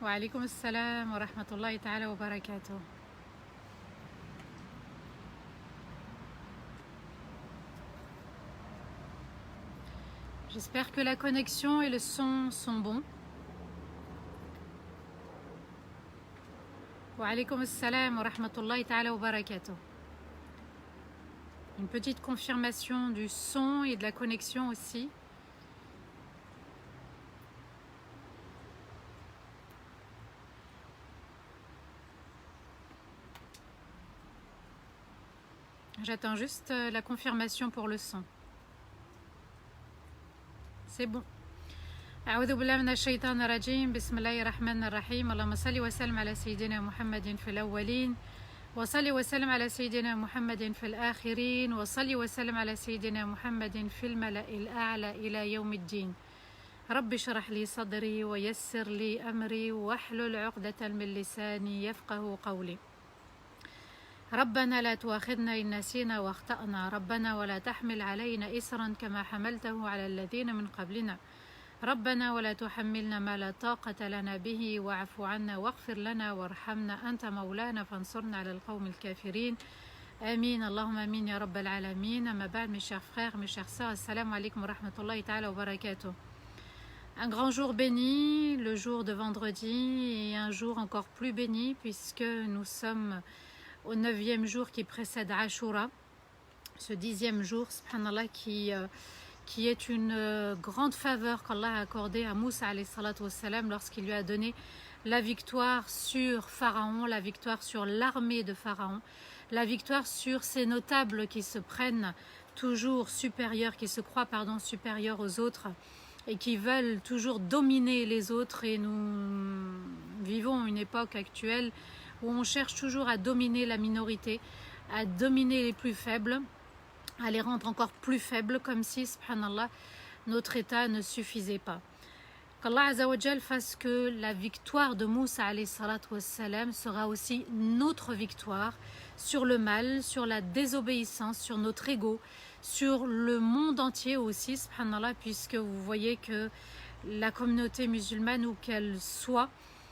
Wa alaykoum assalam wa rahmatullahi ta'ala wa barakatuh. J'espère que la connexion et le son sont bons. Wa alaykoum assalam wa rahmatullahi ta'ala wa barakatuh. Une petite confirmation du son et de la connexion aussi. J'attends juste la confirmation pour le son. C'est bon. أعوذ بالله من الشيطان الرجيم بسم الله الرحمن الرحيم اللهم صل وسلم على سيدنا محمد في الأولين وصل وسلم على سيدنا محمد في الآخرين وصل وسلم على سيدنا محمد في الملأ الأعلى إلى يوم الدين رب اشرح لي صدري ويسر لي أمري واحلل عقدة من لساني يفقه قولي ربنا لا تؤاخذنا إن نسينا واخطأنا ربنا ولا تحمل علينا إصرا كما حملته على الذين من قبلنا ربنا ولا تحملنا ما لا طاقة لنا به واعف عنا واغفر لنا وارحمنا أنت مولانا فانصرنا على القوم الكافرين آمين اللهم آمين يا رب العالمين. أما بعد mes chers frères, mes chères sœurs, assalamu alaikum wa rahmatullahi ta'ala wa barakatuh. Un grand jour béni, le jour de vendredi, et un jour encore plus béni puisque nous sommes au 9e jour qui précède Ashura, ce 10e jour, subhanallah, qui est une grande faveur qu'Allah a accordée à Moussa alayhi salatu wassalam lorsqu'il lui a donné la victoire sur Pharaon, la victoire sur l'armée de Pharaon, la victoire sur ces notables qui se prennent toujours supérieurs, qui se croient supérieurs aux autres et qui veulent toujours dominer les autres. Et nous vivons une époque actuelle où on cherche toujours à dominer la minorité, à dominer les plus faibles, à les rendre encore plus faibles, comme si, subhanallah, notre état ne suffisait pas. Qu'Allah Azza wa Jal fasse que la victoire de Moussa alayhi salatu wassalam sera aussi notre victoire sur le mal, sur la désobéissance, sur notre ego, sur le monde entier aussi, subhanallah, puisque vous voyez que la communauté musulmane, où qu'elle soit,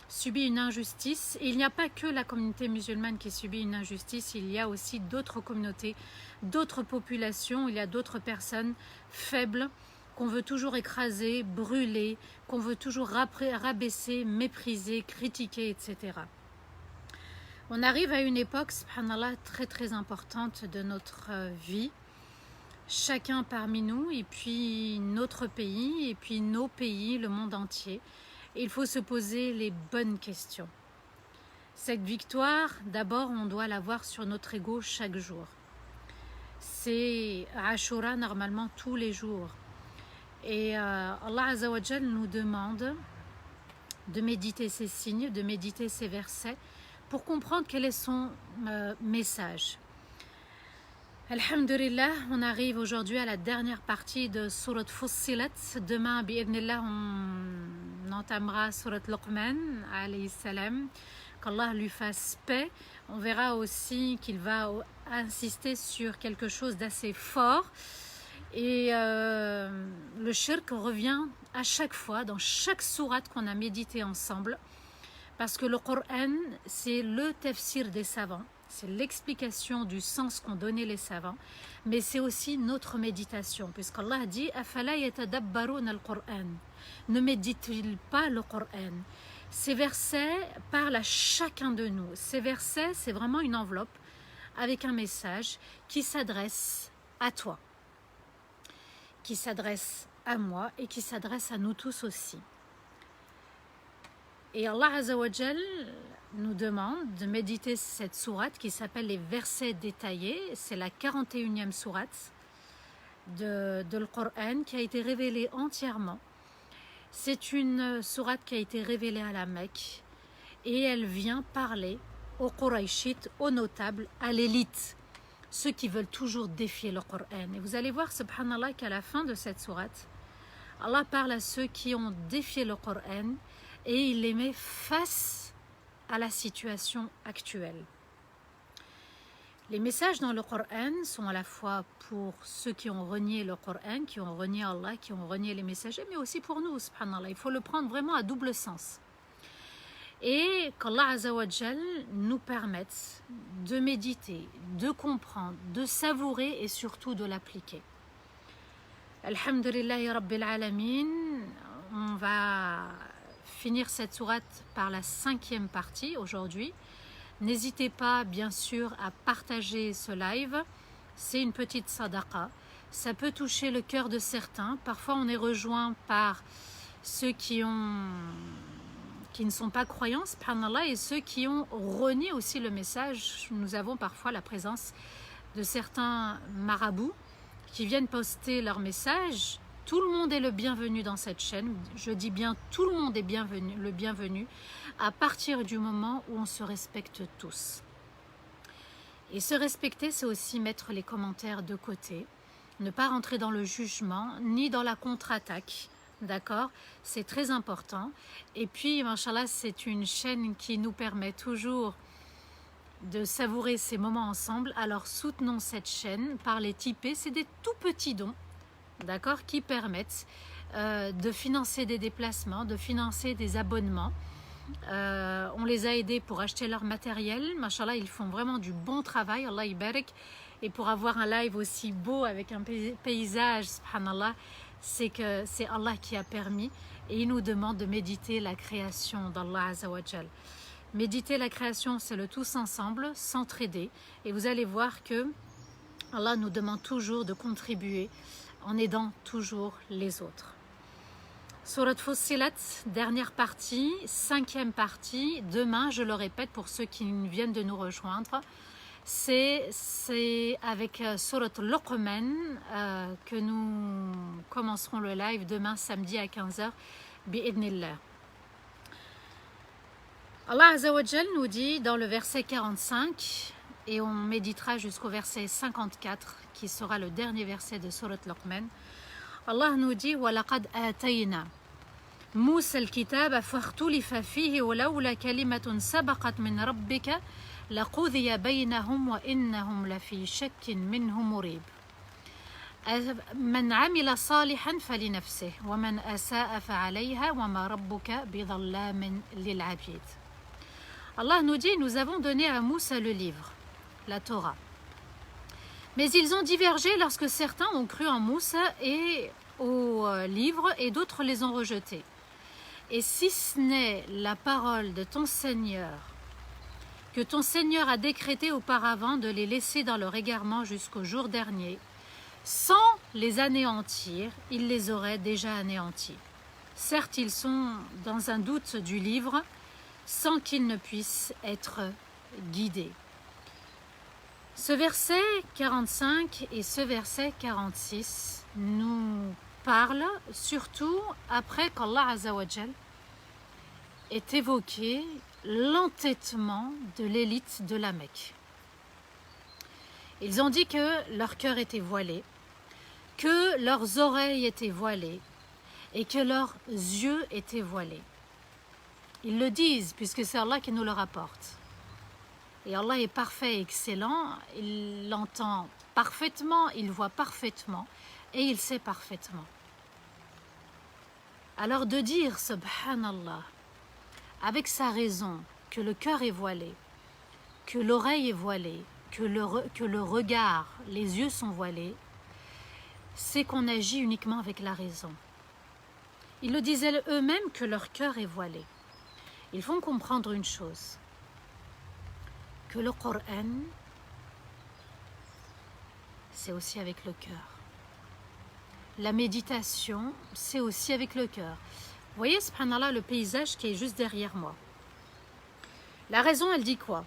subit une injustice. Et il n'y a pas que la communauté musulmane qui subit une injustice, il y a aussi d'autres communautés, d'autres populations, il y a d'autres personnes faibles qu'on veut toujours écraser, brûler, qu'on veut toujours rabaisser, mépriser, critiquer, etc. On arrive à une époque, subhanallah, très très importante de notre vie, chacun parmi nous, et puis notre pays, et puis nos pays, le monde entier. Il faut se poser les bonnes questions. Cette victoire, d'abord, on doit l'avoir sur notre ego chaque jour. C'est Ashura normalement tous les jours. Et Allah Azza wa Jal nous demande de méditer ces signes, de méditer ces versets pour comprendre quel est son message. Alhamdulillah, on arrive aujourd'hui à la dernière partie de Surat Fussilat. Demain, bi'idhnillah, on entamera Surat Luqman, alayhi salam. Qu'Allah lui fasse paix. On verra aussi qu'il va insister sur quelque chose d'assez fort. Et le shirk revient à chaque fois, dans chaque sourate qu'on a médité ensemble. Parce que le Coran, c'est le tafsir des savants. C'est l'explication du sens qu'ont donné les savants, mais c'est aussi notre méditation, puisqu'Allah dit « Afala yatadabbaruna al-Qur'an » Ne médite-t-il pas le Coran? Ces versets parlent à chacun de nous. Ces versets, c'est vraiment une enveloppe avec un message qui s'adresse à toi, qui s'adresse à moi et qui s'adresse à nous tous aussi. Et Allah Azza wa Jal nous demande de méditer cette sourate qui s'appelle les versets détaillés. C'est la 41e sourate de le Coran qui a été révélée entièrement. C'est une sourate qui a été révélée à la Mecque et elle vient parler aux Qurayshites, aux notables, à l'élite, ceux qui veulent toujours défier le Coran. Et vous allez voir, subhanallah, qu'à la fin de cette sourate, Allah parle à ceux qui ont défié le Coran et il les met face à la situation actuelle. Les messages dans le Coran sont à la fois pour ceux qui ont renié le Coran, qui ont renié Allah, qui ont renié les messagers, mais aussi pour nous, subhanallah. Il faut le prendre vraiment à double sens. et qu'Allah Azzawajal nous permette de méditer, de comprendre, de savourer et surtout de l'appliquer. Alhamdulillahi Rabbil Alamin, on va finir cette sourate par la 5e partie aujourd'hui. N'hésitez pas bien sûr à partager ce live, c'est une petite sadaqa. Ça peut toucher le cœur de certains, parfois on est rejoint par ceux qui ne sont pas croyants, subhanallah, et ceux qui ont renié aussi le message. Nous avons parfois la présence de certains marabouts qui viennent poster leur message. Tout le monde est le bienvenu dans cette chaîne. Je dis bien tout le monde est le bienvenu à partir du moment où on se respecte tous. Et se respecter, c'est aussi mettre les commentaires de côté, ne pas rentrer dans le jugement ni dans la contre-attaque. D'accord, c'est très important. Et puis, machallah, c'est une chaîne qui nous permet toujours de savourer ces moments ensemble. Alors, soutenons cette chaîne par les tipés. C'est des tout petits dons, d'accord, qui permettent de financer des déplacements, de financer des abonnements. On les a aidés pour acheter leur matériel. Machallah, ils font vraiment du bon travail. Allah ibarak. Et pour avoir un live aussi beau avec un paysage, subhanallah, c'est que c'est Allah qui a permis, et il nous demande de méditer la création d'Allah Azzawajal. Méditer la création, c'est le tous ensemble, s'entraider, et vous allez voir que Allah nous demande toujours de contribuer en aidant toujours les autres. Surat Fussilat, dernière partie, 5e partie. Demain, je le répète pour ceux qui viennent de nous rejoindre, c'est avec Surat Luqman que nous commencerons le live demain samedi à 15h bi'idnillah. Allah Azzawajal nous dit dans le verset 45, et on méditera jusqu'au verset 54 qui sera le dernier verset de Surat Luqman. Allah nous dit وَلَقَدْ آتَيْنَا مُوسَى الْكِتَابَ فَاخْتُلِفَ فِيهِ وَلَوْلَا كَلِمَةٌ سَبَقَتْ مِنْ رَبِّكَ لَقُضِيَ بَيْنَهُمْ وَإِنَّهُمْ لَفِي شَكٍّ مِّنْهُ مُرِيبٍ مَنْ عَمِلَ صَالِحًا فَلِنَفْسِهِ وَمَنْ أَسَاءَ فَعَلَيْهَا وَمَا رَبُّكَ بِظَلَّامٍ لِلْعَبِيدِ. Allah nous dit, nous avons donné à Moussa le livre, la Torah. Mais ils ont divergé lorsque certains ont cru en Moussa et au livre et d'autres les ont rejetés. Et si ce n'est la parole de ton Seigneur, que ton Seigneur a décrété auparavant de les laisser dans leur égarement jusqu'au jour dernier, sans les anéantir, il les aurait déjà anéantis. Certes, ils sont dans un doute du livre, sans qu'ils ne puissent être guidés. Ce verset 45 et ce verset 46 nous parlent surtout après qu'Allah Azzawajal ait évoqué l'entêtement de l'élite de la Mecque. Ils ont dit que leur cœur était voilé, que leurs oreilles étaient voilées et que leurs yeux étaient voilés. Ils le disent puisque c'est Allah qui nous le rapporte. Et Allah est parfait et excellent, il l'entend parfaitement, il voit parfaitement et il sait parfaitement. Alors de dire, subhanallah, avec sa raison, que le cœur est voilé, que l'oreille est voilée, que le regard, les yeux sont voilés, c'est qu'on agit uniquement avec la raison. Ils le disaient eux-mêmes que leur cœur est voilé. Ils font comprendre une chose, que le Coran, c'est aussi avec le cœur. La méditation, c'est aussi avec le cœur. Vous voyez, subhanallah, le paysage qui est juste derrière moi. La raison, elle dit quoi?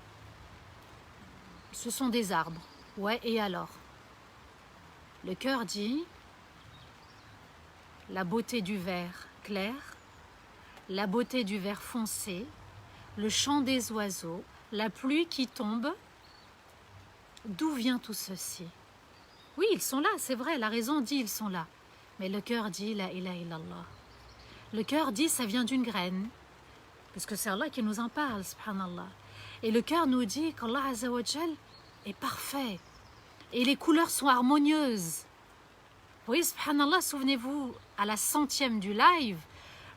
Ce sont des arbres. Ouais, et alors? Le cœur dit la beauté du vert clair, la beauté du vert foncé, le chant des oiseaux, la pluie qui tombe. D'où vient tout ceci? Oui, ils sont là, c'est vrai, la raison dit ils sont là. Mais le cœur dit la ilaha illallah. Le cœur dit ça vient d'une graine. Parce que c'est Allah qui nous en parle, subhanallah. Et le cœur nous dit qu'Allah Azzawajal est parfait. Et les couleurs sont harmonieuses. Vous voyez, subhanallah, souvenez-vous, à la 100e du live,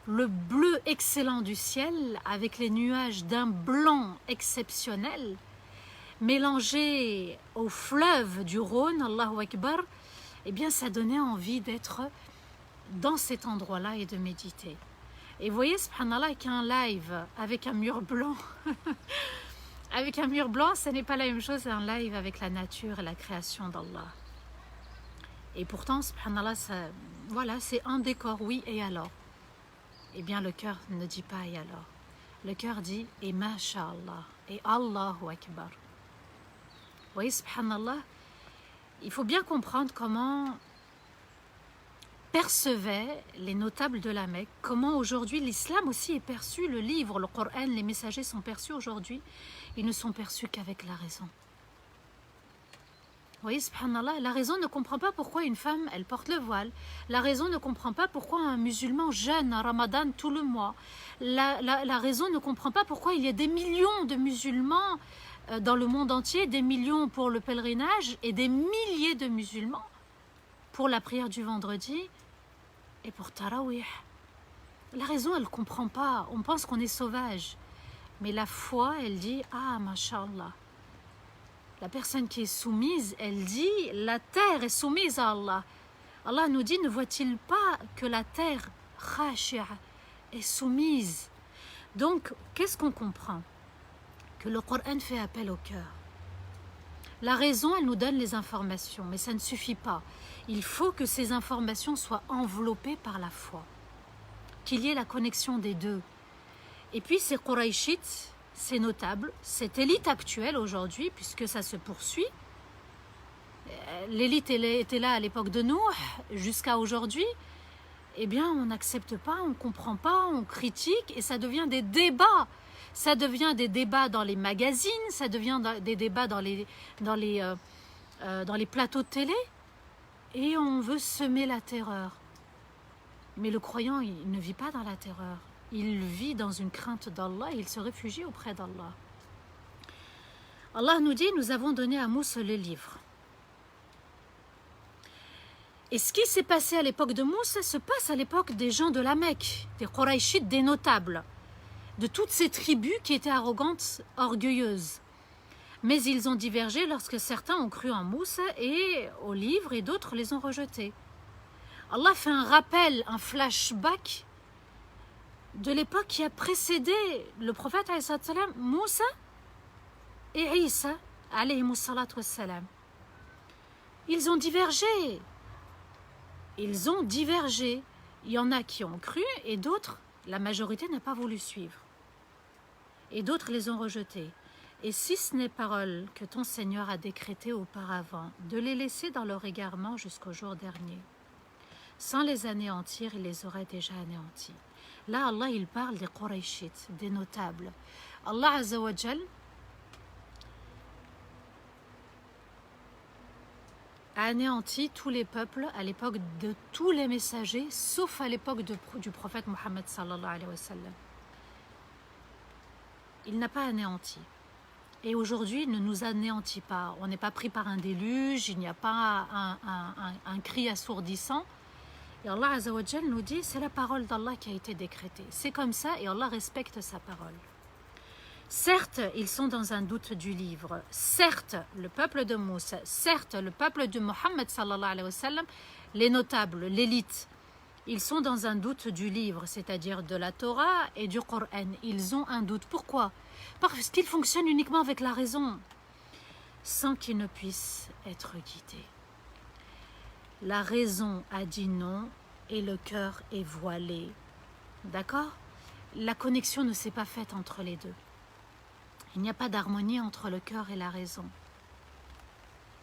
le bleu excellent du ciel avec les nuages d'un blanc exceptionnel, mélangé au fleuve du Rhône, Allahu Akbar, eh bien ça donnait envie d'être dans cet endroit-là et de méditer. Et vous voyez, subhanallah, qu'un live avec un mur blanc, avec un mur blanc, ce n'est pas la même chose qu'un live avec la nature et la création d'Allah. Et pourtant, subhanallah, voilà, c'est un décor, oui, et alors? Eh bien, le cœur ne dit pas et alors. Le cœur dit et masha'Allah, et Allahu Akbar. Vous voyez, subhanallah, il faut bien comprendre comment percevaient les notables de la Mecque, comment aujourd'hui l'islam aussi est perçu, le livre, le Coran, les messagers sont perçus aujourd'hui, ils ne sont perçus qu'avec la raison. Vous voyez, subhanallah, la raison ne comprend pas pourquoi une femme, elle porte le voile. La raison ne comprend pas pourquoi un musulman jeûne à Ramadan tout le mois. La raison ne comprend pas pourquoi il y a des millions de musulmans dans le monde entier, des millions pour le pèlerinage et des milliers de musulmans pour la prière du vendredi et pour Tarawih. La raison, elle ne comprend pas. On pense qu'on est sauvage. Mais la foi, elle dit « Ah, masha'Allah ». La personne qui est soumise, elle dit « La terre est soumise à Allah ». Allah nous dit « Ne voit-il pas que la terre, khashi'a, est soumise ?» Donc, qu'est-ce qu'on comprend? Que le Coran fait appel au cœur. La raison, elle nous donne les informations, mais ça ne suffit pas. Il faut que ces informations soient enveloppées par la foi. Qu'il y ait la connexion des deux. Et puis ces Qurayshites, ces notables, cette élite actuelle aujourd'hui, puisque ça se poursuit, l'élite était là à l'époque de Nouh, jusqu'à aujourd'hui, eh bien on n'accepte pas, on ne comprend pas, on critique, et ça devient des débats. Ça devient des débats dans les magazines, ça devient des débats dans les plateaux de télé, et on veut semer la terreur. Mais le croyant, il ne vit pas dans la terreur. Il vit dans une crainte d'Allah et il se réfugie auprès d'Allah. Allah nous dit, nous avons donné à Moussa le livre. Et ce qui s'est passé à l'époque de Moussa se passe à l'époque des gens de la Mecque, des Qurayshites, des notables, de toutes ces tribus qui étaient arrogantes, orgueilleuses. Mais ils ont divergé lorsque certains ont cru en Moussa et au livre et d'autres les ont rejetés. Allah fait un rappel, un flashback de l'époque qui a précédé le prophète Moussa et Isa wassalam. Ils ont divergé. Ils ont divergé. Il y en a qui ont cru et d'autres, la majorité n'a pas voulu suivre. Et d'autres les ont rejetés. Et si ce n'est parole que ton Seigneur a décrétée auparavant, de les laisser dans leur égarement jusqu'au jour dernier. Sans les anéantir, il les aurait déjà anéantis. Là, Allah, il parle des Qurayshites, des notables. Allah Azza wa Jal a anéanti tous les peuples à l'époque de tous les messagers, sauf à l'époque du prophète Mohammed sallallahu alayhi wa sallam. Il n'a pas anéanti. Et aujourd'hui, il ne nous anéantit pas. On n'est pas pris par un déluge, il n'y a pas un cri assourdissant. Et Allah Azza wa Jal nous dit, c'est la parole d'Allah qui a été décrétée. C'est comme ça et Allah respecte sa parole. Certes, ils sont dans un doute du livre. Certes, le peuple de Moussa, certes, le peuple de Mohammed sallallahu alayhi wa sallam, les notables, l'élite, ils sont dans un doute du livre, c'est-à-dire de la Torah et du Coran. Ils ont un doute. Pourquoi? Parce qu'ils fonctionnent uniquement avec la raison, sans qu'ils ne puissent être guidés. La raison a dit non et le cœur est voilé. D'accord? La connexion ne s'est pas faite entre les deux. Il n'y a pas d'harmonie entre le cœur et la raison.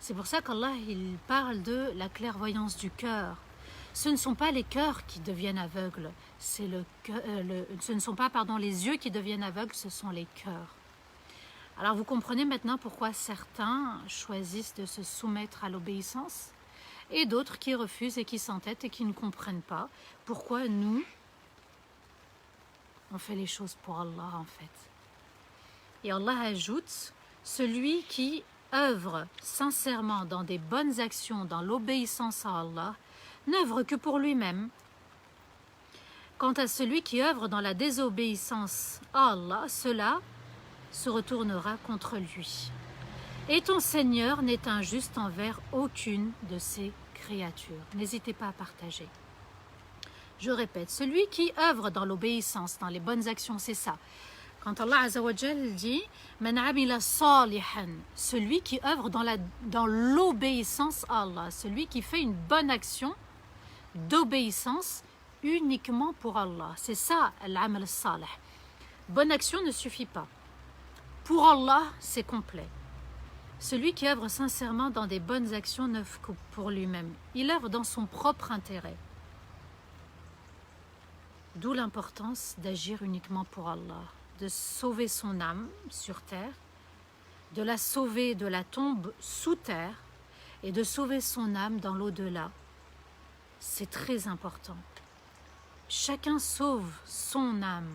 C'est pour ça qu'Allah il parle de la clairvoyance du cœur. Ce ne sont pas les cœurs qui deviennent aveugles, ce ne sont pas les yeux qui deviennent aveugles, ce sont les cœurs. Alors vous comprenez maintenant pourquoi certains choisissent de se soumettre à l'obéissance et d'autres qui refusent et qui s'entêtent et qui ne comprennent pas pourquoi nous, on fait les choses pour Allah en fait. Et Allah ajoute, celui qui œuvre sincèrement dans des bonnes actions, dans l'obéissance à Allah, n'œuvre que pour lui-même. Quant à celui qui œuvre dans la désobéissance à Allah, cela se retournera contre lui. Et ton Seigneur n'est injuste envers aucune de ses créatures. N'hésitez pas à partager. Je répète, celui qui œuvre dans l'obéissance, dans les bonnes actions, c'est ça. Quand Allah Azza wa Jal dit « Man amila salihan », celui qui œuvre dans l'obéissance à Allah, celui qui fait une bonne action d'obéissance uniquement pour Allah. C'est ça, l'amal salih. Bonne action ne suffit pas. Pour Allah, c'est complet. Celui qui œuvre sincèrement dans des bonnes actions n'œuvre que pour lui-même. Il œuvre dans son propre intérêt. D'où l'importance d'agir uniquement pour Allah, de sauver son âme sur terre, de la sauver de la tombe sous terre et de sauver son âme dans l'au-delà. C'est très important. Chacun sauve son âme.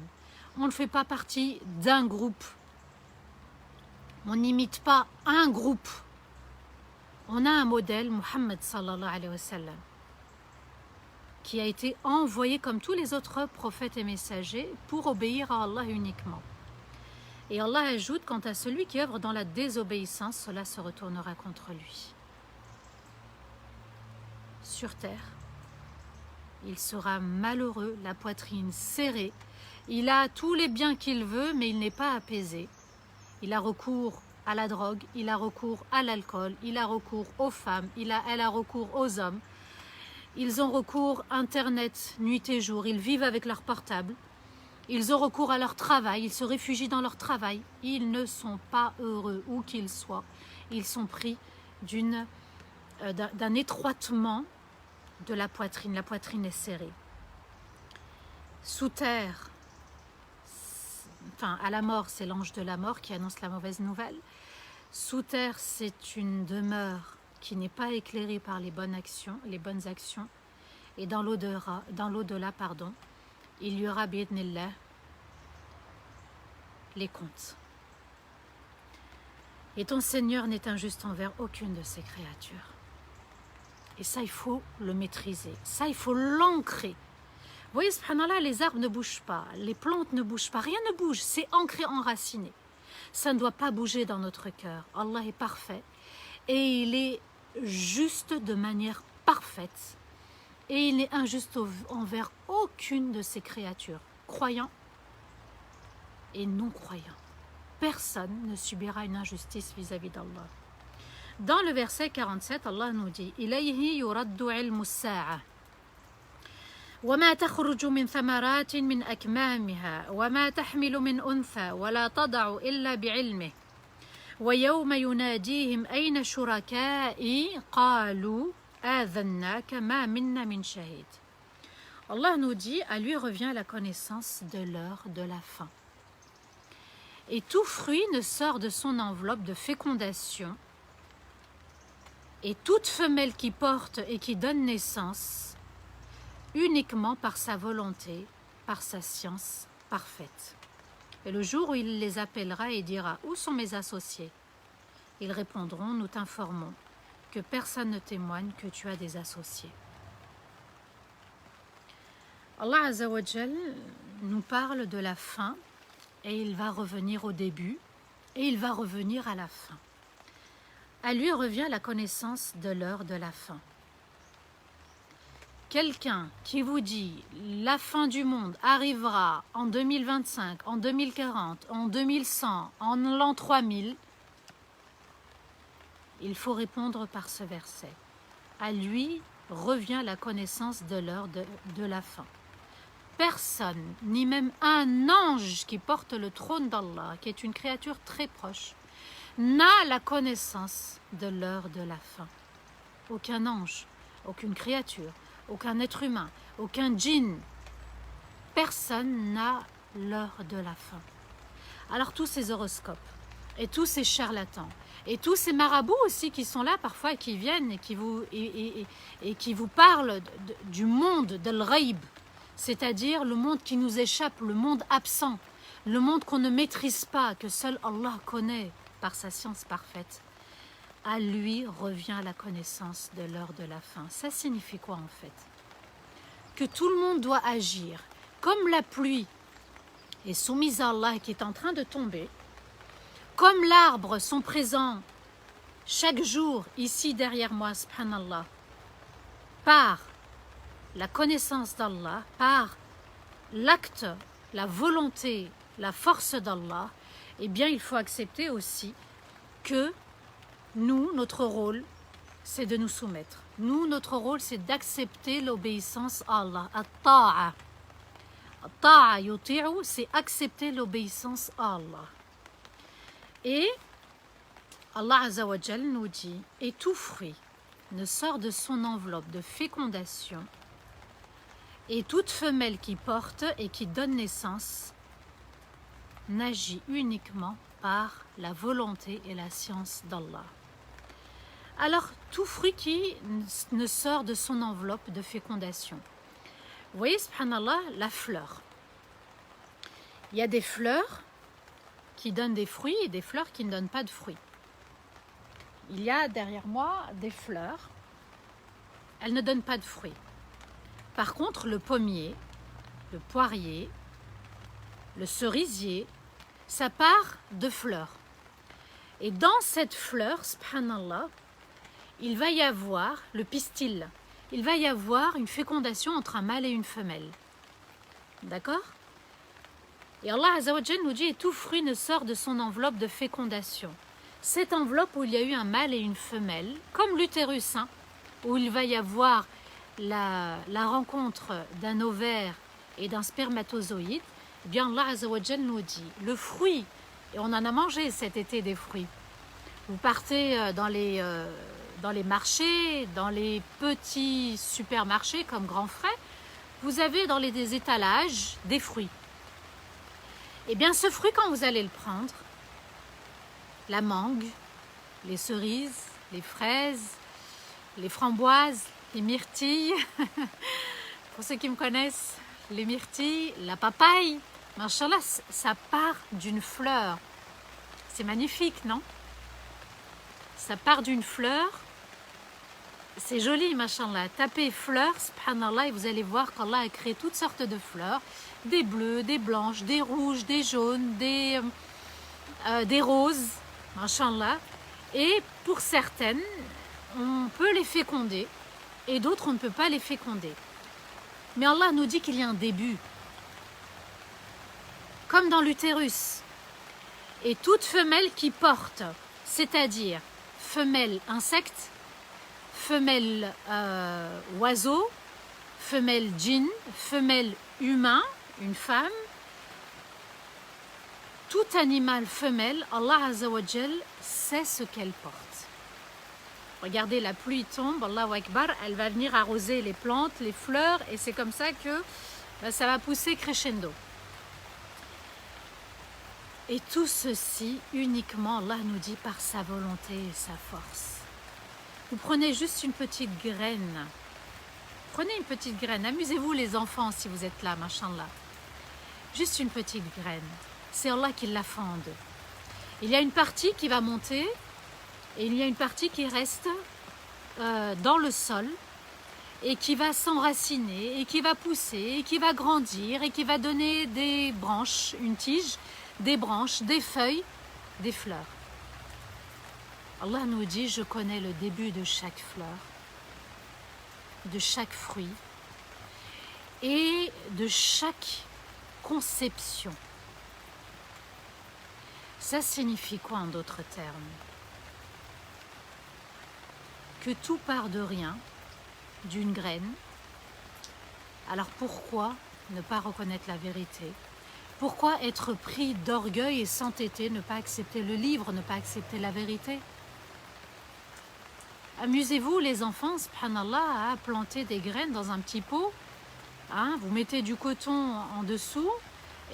On ne fait pas partie d'un groupe. On n'imite pas un groupe. On a un modèle, Muhammad sallallahu alayhi wa sallam, qui a été envoyé comme tous les autres prophètes et messagers pour obéir à Allah uniquement. Et Allah ajoute, quant à celui qui œuvre dans la désobéissance, cela se retournera contre lui. Sur terre, il sera malheureux, la poitrine serrée. Il a tous les biens qu'il veut, mais il n'est pas apaisé. Il a recours à la drogue, il a recours à l'alcool, il a recours aux femmes, elle a recours aux hommes. Ils ont recours à Internet nuit et jour, ils vivent avec leur portable. Ils ont recours à leur travail, ils se réfugient dans leur travail. Ils ne sont pas heureux, où qu'ils soient. Ils sont pris d'un étroitement de la poitrine est serrée. Sous terre, à la mort, c'est l'ange de la mort qui annonce la mauvaise nouvelle. Sous terre, c'est une demeure qui n'est pas éclairée par les bonnes actions. Et dans l'au-delà, il y aura, bi'idhnillah, les comptes. Et ton Seigneur n'est injuste envers aucune de ses créatures. Et ça, il faut le maîtriser. Ça, il faut l'ancrer. Vous voyez, subhanallah, les arbres ne bougent pas, les plantes ne bougent pas, rien ne bouge, c'est ancré, enraciné. Ça ne doit pas bouger dans notre cœur. Allah est parfait et il est juste de manière parfaite. Et il n'est injuste envers aucune de ses créatures, croyants et non-croyants. Personne ne subira une injustice vis-à-vis d'Allah. Dans le verset 47, Allah nous dit « Ilayhi yuraddu ilmu as-sa'a » وما تخرج من ثمرات من أكمامها وما تحمل من أنثى ولا تضع إلا بعلمه ويوم يناديهم أين شركائي قالوا آذناك ما منا من شهيد. Allah nous dit, à lui revient la connaissance de l'heure de la fin. Et tout fruit ne sort de son enveloppe de fécondation, et toute femelle qui porte et qui donne naissance uniquement par sa volonté, par sa science parfaite. Et le jour où il les appellera et dira « Où sont mes associés ?» Ils répondront « Nous t'informons que personne ne témoigne que tu as des associés. » Allah Azza wa Jal nous parle de la fin et il va revenir au début et il va revenir à la fin. À lui revient la connaissance de l'heure de la fin. Quelqu'un qui vous dit la fin du monde arrivera en 2025, en 2040, en 2100, en l'an 3000, il faut répondre par ce verset. À lui revient la connaissance de l'heure de la fin. Personne, ni même un ange qui porte le trône d'Allah, qui est une créature très proche, n'a la connaissance de l'heure de la fin. Aucun ange, aucune créature, aucun être humain, aucun djinn, personne n'a l'heure de la fin. Alors tous ces horoscopes, et tous ces charlatans, et tous ces marabouts aussi qui sont là parfois, et qui viennent et qui vous parlent du monde de l'ghaïb, c'est-à-dire le monde qui nous échappe, le monde absent, le monde qu'on ne maîtrise pas, que seul Allah connaît par sa science parfaite. À lui revient la connaissance de l'heure de la fin. Ça signifie quoi en fait? Que tout le monde doit agir, comme la pluie est soumise à Allah et qui est en train de tomber, comme l'arbre sont présents chaque jour ici derrière moi, subhanallah, par la connaissance d'Allah, par l'acte, la volonté, la force d'Allah, eh bien il faut accepter aussi que nous, notre rôle, c'est de nous soumettre. Nous, notre rôle, c'est d'accepter l'obéissance à Allah. At-ta'a. At-ta'a yuti'u, c'est accepter l'obéissance à Allah. Et Allah Azza wa Jal nous dit, et tout fruit ne sort de son enveloppe de fécondation, et toute femelle qui porte et qui donne naissance n'agit uniquement par la volonté et la science d'Allah. Alors, tout fruit qui ne sort de son enveloppe de fécondation. Vous voyez, subhanallah, la fleur. Il y a des fleurs qui donnent des fruits et des fleurs qui ne donnent pas de fruits. Il y a derrière moi des fleurs. Elles ne donnent pas de fruits. Par contre, le pommier, le poirier, le cerisier, ça part de fleurs. Et dans cette fleur, subhanallah, il va y avoir le pistil. Il va y avoir une fécondation entre un mâle et une femelle. D'accord? Et Allah Azza wa Jal nous dit, et tout fruit ne sort de son enveloppe de fécondation. Cette enveloppe où il y a eu un mâle et une femelle, comme l'utérus, hein, où il va y avoir la rencontre d'un ovaire et d'un spermatozoïde, eh bien Allah Azza wa Jal nous dit, le fruit, et on en a mangé cet été des fruits, vous partez dans les marchés, dans les petits supermarchés comme Grand Frais, vous avez dans les étalages des fruits. Eh bien ce fruit, quand vous allez le prendre, la mangue, les cerises, les fraises, les framboises, les myrtilles, pour ceux qui me connaissent, les myrtilles, la papaye, machallah, ça part d'une fleur. C'est magnifique, non? Ça part d'une fleur. C'est joli, machallah. Tapez fleurs, subhanallah, et vous allez voir qu'Allah a créé toutes sortes de fleurs. Des bleues, des blanches, des rouges, des jaunes, des roses, machallah. Et pour certaines, on peut les féconder et d'autres, on ne peut pas les féconder. Mais Allah nous dit qu'il y a un début. Comme dans l'utérus. Et toute femelle qui porte, c'est-à-dire femelle insecte, femelle oiseau, femelle djinn, femelle humain, une femme, tout animal femelle, Allah Azza wa Jal sait ce qu'elle porte. Regardez, la pluie tombe, Allahu Akbar, elle va venir arroser les plantes, les fleurs, et c'est comme ça que ça va pousser crescendo. Et tout ceci, uniquement, Allah nous dit, par sa volonté et sa force. Vous prenez juste une petite graine. Prenez une petite graine. Amusez-vous les enfants si vous êtes là, machallah. Juste une petite graine. C'est Allah qui la fonde. Il y a une partie qui va monter et il y a une partie qui reste dans le sol et qui va s'enraciner et qui va pousser et qui va grandir et qui va donner des branches, une tige, des branches, des feuilles, des fleurs. Allah nous dit, je connais le début de chaque fleur, de chaque fruit et de chaque conception. Ça signifie quoi en d'autres termes? Que tout part de rien, d'une graine. Alors pourquoi ne pas reconnaître la vérité? Pourquoi être pris d'orgueil et s'entêter, ne pas accepter le livre, ne pas accepter la vérité? Amusez-vous les enfants, subhanallah, à planter des graines dans un petit pot. Hein, vous mettez du coton en dessous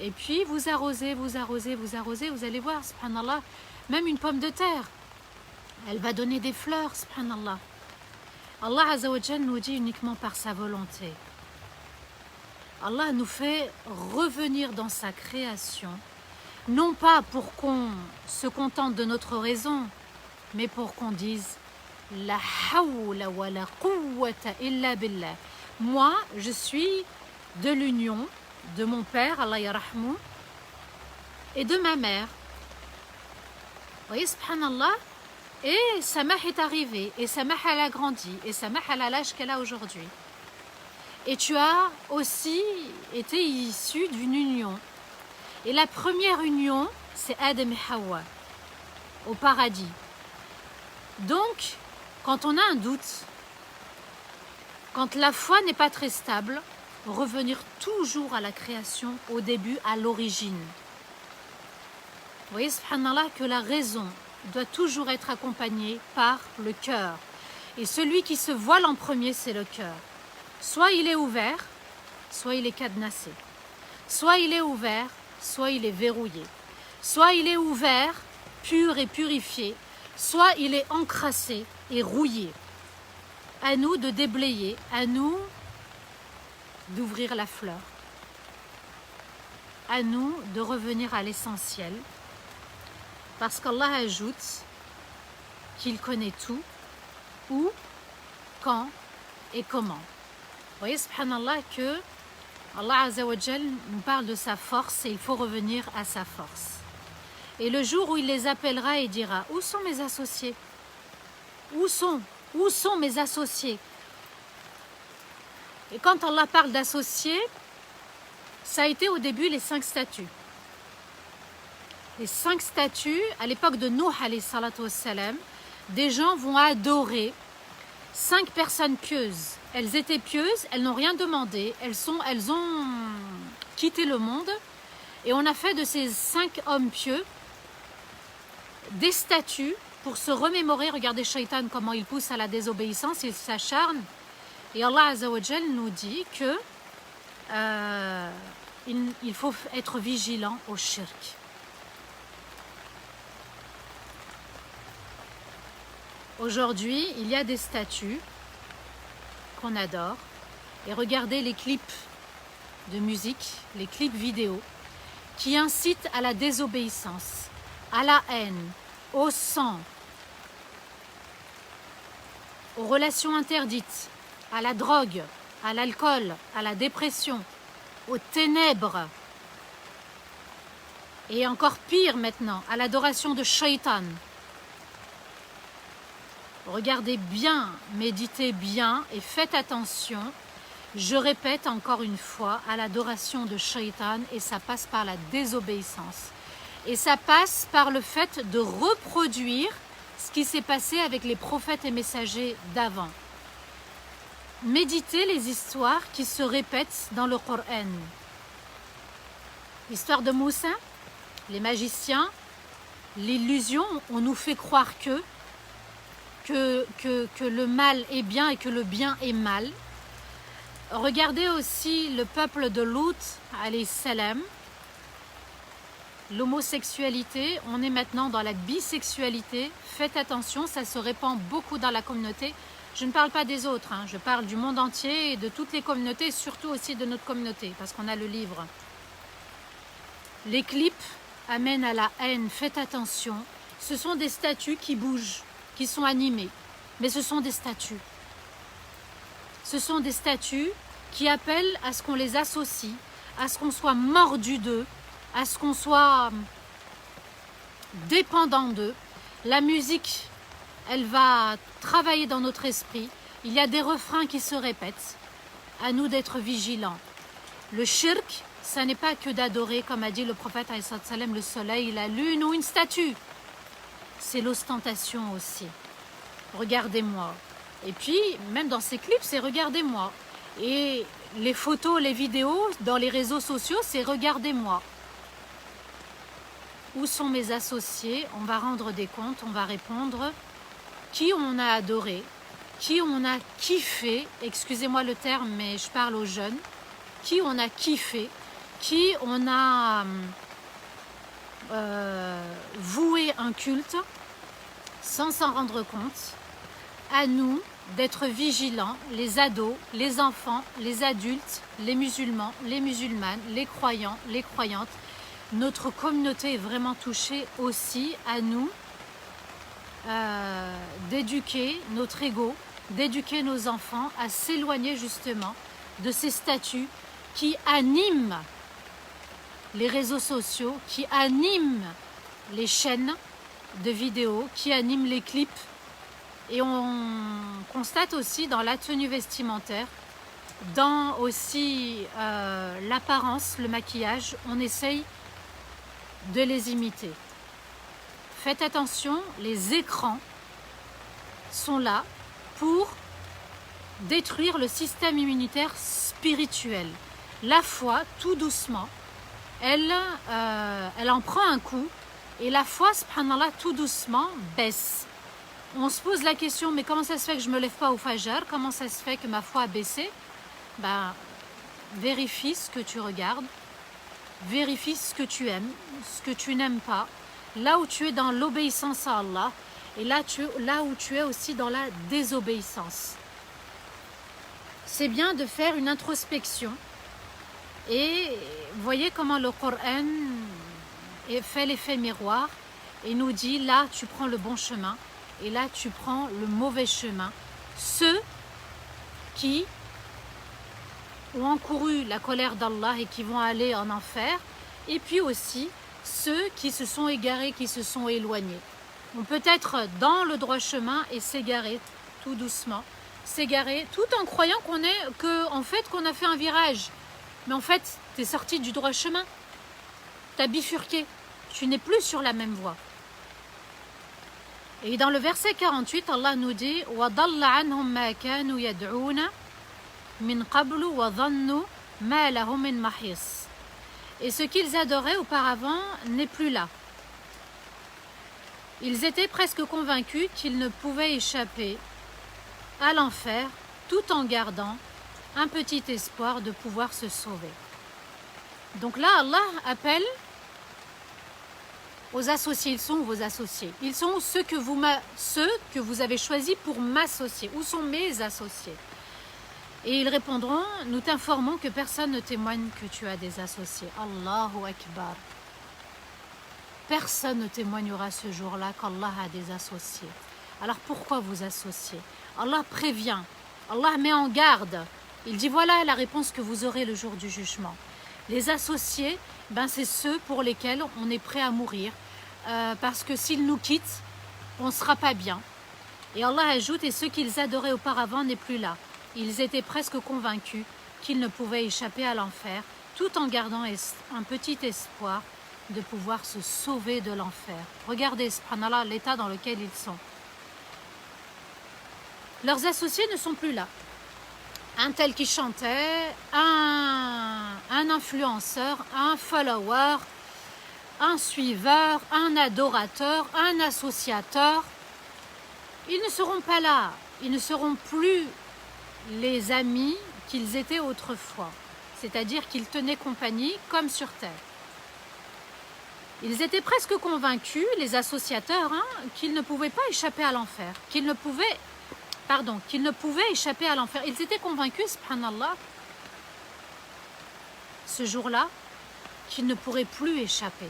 et puis vous arrosez, vous arrosez, vous arrosez. Vous allez voir, subhanallah, même une pomme de terre, elle va donner des fleurs, subhanallah. Allah Azza wa Jal nous dit uniquement par sa volonté. Allah nous fait revenir dans sa création, non pas pour qu'on se contente de notre raison, mais pour qu'on dise la hawla wa la quwwata illa billah. Moi, je suis de l'union de mon père, Allah yarahmou, et de ma mère. Vous voyez, subhanallah. Et Samah est arrivée, et Samah elle a grandi, et Samah elle a l'âge qu'elle a aujourd'hui. Et tu as aussi été issu d'une union. Et la première union, c'est Adam et Hawa, au paradis. Donc, quand on a un doute, quand la foi n'est pas très stable, revenir toujours à la création, au début, à l'origine. Vous voyez, subhanallah, que la raison doit toujours être accompagnée par le cœur. Et celui qui se voile en premier, c'est le cœur. Soit il est ouvert, soit il est cadenassé. Soit il est ouvert, soit il est verrouillé. Soit il est ouvert, pur et purifié, soit il est encrassé et rouillé. À nous de déblayer, à nous d'ouvrir la fleur. À nous de revenir à l'essentiel. Parce qu'Allah ajoute qu'il connaît tout, où, quand et comment. Vous voyez, subhanallah, que Allah Azza wa Jal nous parle de sa force et il faut revenir à sa force. Et le jour où il les appellera et dira, où sont mes associés? Où sont mes associés? Et quand Allah parle d'associés, ça a été au début les 5 statues. Les 5 statues, à l'époque de Nuh alayhi salatu wassalam, des gens vont adorer 5 personnes pieuses. Elles étaient pieuses, elles n'ont rien demandé, elles ont quitté le monde et on a fait de ces 5 hommes pieux des statues pour se remémorer. Regardez Shaitan comment il pousse à la désobéissance, il s'acharne. Et Allah Azza wa Jal nous dit que il faut être vigilant au shirk. Aujourd'hui, il y a des statues qu'on adore. Et regardez les clips de musique, les clips vidéo, qui incitent à la désobéissance, à la haine, au sang, aux relations interdites, à la drogue, à l'alcool, à la dépression, aux ténèbres. Et encore pire maintenant, à l'adoration de Shaitan. Regardez bien, méditez bien et faites attention. Je répète encore une fois, à l'adoration de Shaitan, et ça passe par la désobéissance. Et ça passe par le fait de reproduire ce qui s'est passé avec les prophètes et messagers d'avant. Méditez les histoires qui se répètent dans le Coran. L'histoire de Moussa, les magiciens, l'illusion, on nous fait croire que le mal est bien et que le bien est mal. Regardez aussi le peuple de Lut, alayhi salam. L'homosexualité, on est maintenant dans la bisexualité. Faites attention, ça se répand beaucoup dans la communauté. Je ne parle pas des autres, je parle du monde entier et de toutes les communautés, surtout aussi de notre communauté, parce qu'on a le livre. Les clips amènent à la haine, faites attention. Ce sont des statues qui bougent, qui sont animées, mais ce sont des statues. Ce sont des statues qui appellent à ce qu'on les associe, à ce qu'on soit mordu d'eux, à ce qu'on soit dépendant d'eux. La musique, elle va travailler dans notre esprit. Il y a des refrains qui se répètent. À nous d'être vigilants. Le shirk, ça n'est pas que d'adorer, comme a dit le prophète, le soleil, la lune ou une statue. C'est l'ostentation aussi. Regardez-moi. Et puis, même dans ces clips, c'est regardez-moi. Et les photos, les vidéos, dans les réseaux sociaux, c'est regardez-moi. Où sont mes associés? On va rendre des comptes, on va répondre. Qui on a adoré? Qui on a kiffé? Excusez-moi le terme, mais je parle aux jeunes. Qui on a kiffé? Qui on a voué un culte sans s'en rendre compte? À nous d'être vigilants, les ados, les enfants, les adultes, les musulmans, les musulmanes, les croyants, les croyantes. Notre communauté est vraiment touchée aussi. À nous d'éduquer notre ego, d'éduquer nos enfants à s'éloigner justement de ces statues qui animent les réseaux sociaux, qui animent les chaînes de vidéos, qui animent les clips. Et on constate aussi dans la tenue vestimentaire, dans aussi l'apparence, le maquillage, on essaye de les imiter. Faites attention, les écrans sont là pour détruire le système immunitaire spirituel. La foi, tout doucement, elle en prend un coup et la foi, subhanallah, tout doucement baisse. On se pose la question, mais comment ça se fait que je ne me lève pas au fajr? Comment ça se fait que ma foi a baissé? Ben, vérifie ce que tu regardes, vérifie ce que tu aimes, ce que tu n'aimes pas, là où tu es dans l'obéissance à Allah et là où tu es aussi dans la désobéissance. C'est bien de faire une introspection et voyez comment le Coran fait l'effet miroir et nous dit là tu prends le bon chemin et là tu prends le mauvais chemin. Ceux qui ont encouru la colère d'Allah et qui vont aller en enfer, et puis aussi ceux qui se sont égarés, qui se sont éloignés. On peut être dans le droit chemin et s'égarer tout doucement, s'égarer tout en croyant qu'on a fait un virage. Mais en fait, tu es sorti du droit chemin, tu as bifurqué, tu n'es plus sur la même voie. Et dans le verset 48, Allah nous dit « وَضَلَّ عَنْهُمْ مَا كَانُوا يَدْعُونَ مِنْ قَبْلُ وَظَنُّوا مَا لَهُمْ مِنْ مَحِيصٍ » Et ce qu'ils adoraient auparavant n'est plus là. Ils étaient presque convaincus qu'ils ne pouvaient échapper à l'enfer tout en gardant un petit espoir de pouvoir se sauver. Donc là, Allah appelle aux associés. Ils sont où vos associés? Ils sont ceux que vous avez choisis pour m'associer. Où sont mes associés? Et ils répondront, nous t'informons que personne ne témoigne que tu as des associés. Allahu Akbar. Personne ne témoignera ce jour-là qu'Allah a des associés. Alors pourquoi vous associer? Allah prévient, Allah met en garde. Il dit voilà la réponse que vous aurez le jour du jugement. Les associés, c'est ceux pour lesquels on est prêt à mourir. Parce que s'ils nous quittent, on ne sera pas bien. Et Allah ajoute, et ceux qu'ils adoraient auparavant n'est plus là. Ils étaient presque convaincus qu'ils ne pouvaient échapper à l'enfer, tout en gardant un petit espoir de pouvoir se sauver de l'enfer. Regardez, subhanallah, l'état dans lequel ils sont. Leurs associés ne sont plus là. Un tel qui chantait, un influenceur, un follower, un suiveur, un adorateur, un associateur, ils ne seront pas là. Ils ne seront plus les amis qu'ils étaient autrefois. C'est-à-dire qu'ils tenaient compagnie comme sur terre. Ils étaient presque convaincus, les associateurs, qu'ils ne pouvaient pas échapper à l'enfer, qu'ils ne pouvaient échapper à l'enfer. Ils étaient convaincus, subhanallah, ce jour-là, qu'ils ne pourraient plus échapper.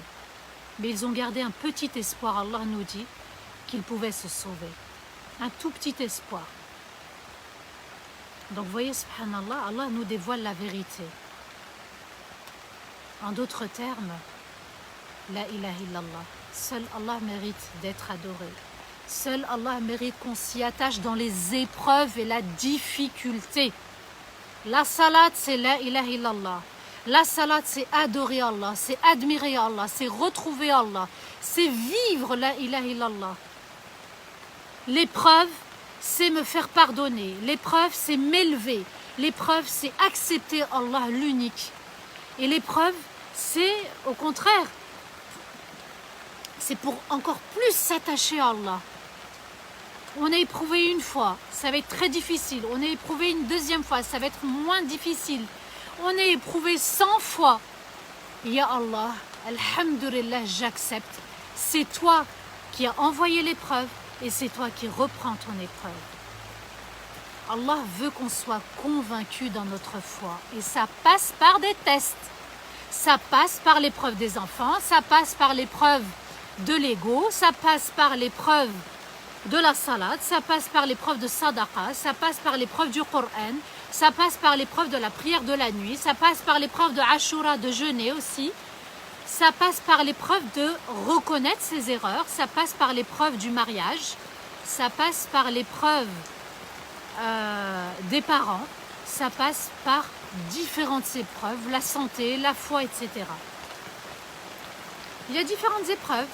Mais ils ont gardé un petit espoir, Allah nous dit, qu'ils pouvaient se sauver. Un tout petit espoir. Donc vous voyez, subhanallah, Allah nous dévoile la vérité. En d'autres termes, la ilaha illallah. Seul Allah mérite d'être adoré. Seul Allah mérite qu'on s'y attache dans les épreuves et la difficulté. La salat, c'est la ilaha illallah. La salat, c'est adorer Allah, c'est admirer Allah, c'est retrouver Allah, c'est vivre la ilaha illallah. L'épreuve, c'est me faire pardonner. L'épreuve, c'est m'élever. L'épreuve, c'est accepter Allah l'unique. Et l'épreuve, c'est au contraire, c'est pour encore plus s'attacher à Allah. On est éprouvé une fois, ça va être très difficile. On est éprouvé une deuxième fois, ça va être moins difficile. On est éprouvé 100 fois. Ya Allah, alhamdulillah, j'accepte. C'est toi qui as envoyé l'épreuve et c'est toi qui reprends ton épreuve. Allah veut qu'on soit convaincu dans notre foi. Et ça passe par des tests. Ça passe par l'épreuve des enfants, ça passe par l'épreuve de l'ego, ça passe par l'épreuve de la salade, ça passe par l'épreuve de sadaqa, ça passe par l'épreuve du Coran, ça passe par l'épreuve de la prière de la nuit, ça passe par l'épreuve de Ashura, de jeûner aussi. Ça passe par l'épreuve de reconnaître ses erreurs, ça passe par l'épreuve du mariage, ça passe par l'épreuve des parents, ça passe par différentes épreuves, la santé, la foi, etc. Il y a différentes épreuves.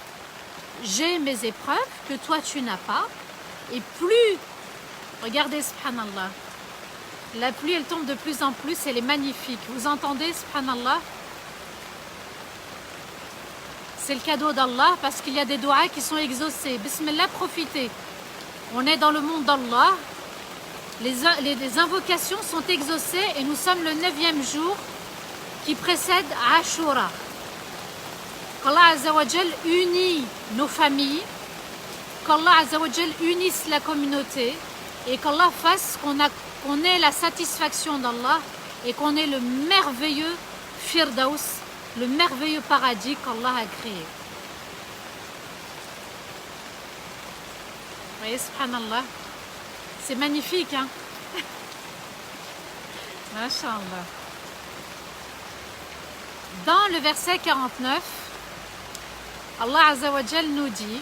J'ai mes épreuves que toi tu n'as pas. Et plus, regardez, subhanallah, la pluie elle tombe de plus en plus, elle est magnifique. Vous entendez, subhanallah? C'est le cadeau d'Allah parce qu'il y a des doigts qui sont exaucés. Bismillah, profitez. On est dans le monde d'Allah. Les invocations sont exaucées et nous sommes le 9e jour qui précède Ashura. Qu'Allah Azzawajal unit nos familles, qu'Allah Azzawajal unisse la communauté et qu'Allah fasse qu'on ait la satisfaction d'Allah et qu'on ait le merveilleux Firdaus, le merveilleux paradis qu'Allah a créé. Vous voyez, subhanallah, c'est magnifique, hein? Masha'Allah. Dans le verset 49, Allah Azzawajal nous dit,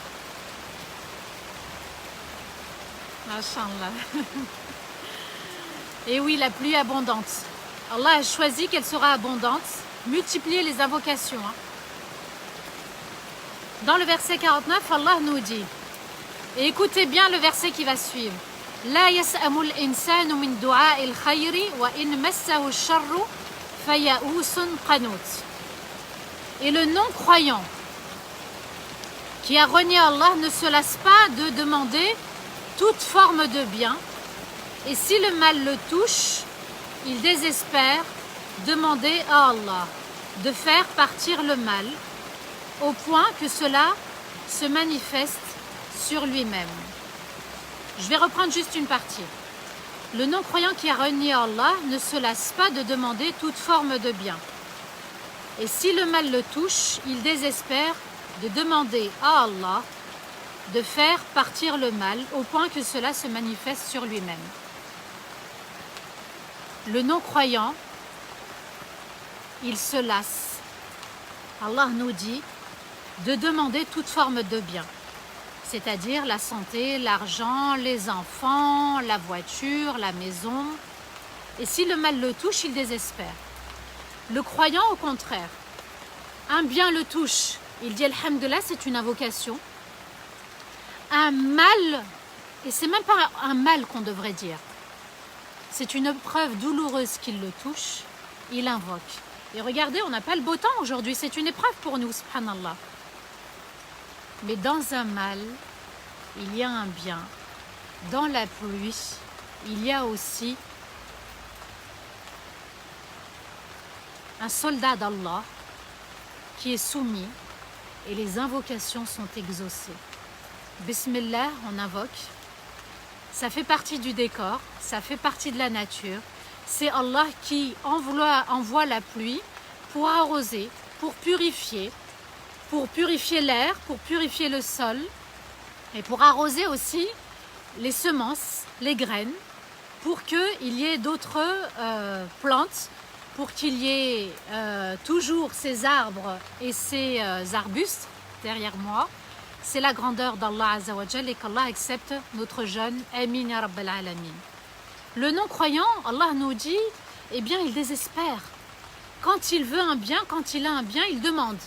Masha'Allah, et oui, la pluie abondante. Allah a choisi qu'elle sera abondante. Multipliez les invocations. Hein. Dans le verset 49, Allah nous dit, et écoutez bien le verset qui va suivre. La yas'amul insanu min du'a'il khayri wa in massahu sharru faya'usun qanut. Et le non-croyant qui a renié Allah ne se lasse pas de demander toute forme de bien. Et si le mal le touche, il désespère demander à Allah de faire partir le mal au point que cela se manifeste sur lui-même. Je vais reprendre juste une partie. Le non-croyant qui a renié Allah ne se lasse pas de demander toute forme de bien. Et si le mal le touche, il désespère de demander à Allah de faire partir le mal au point que cela se manifeste sur lui-même. Le non-croyant, il se lasse, Allah nous dit, de demander toute forme de bien, c'est-à-dire la santé, l'argent, les enfants, la voiture, la maison. Et si le mal le touche, il désespère. Le croyant, au contraire, un bien le touche, il dit Alhamdulillah, c'est une invocation. Un mal, et c'est même pas un mal qu'on devrait dire, c'est une épreuve douloureuse qui le touche, il invoque. Et regardez, on n'a pas le beau temps aujourd'hui, c'est une épreuve pour nous, subhanallah. Mais dans un mal, il y a un bien. Dans la pluie, il y a aussi un soldat d'Allah qui est soumis et les invocations sont exaucées. Bismillah, on invoque. Ça fait partie du décor, ça fait partie de la nature. C'est Allah qui envoie la pluie pour arroser, pour purifier l'air, pour purifier le sol et pour arroser aussi les semences, les graines, pour qu'il y ait d'autres plantes, pour qu'il y ait toujours ces arbres et ces arbustes derrière moi. C'est la grandeur d'Allah Azzawajal et qu'Allah accepte notre jeûne. Amin ya Rabbal Alamin. Le non-croyant, Allah nous dit, eh bien, il désespère. Quand il veut un bien, quand il a un bien, il demande.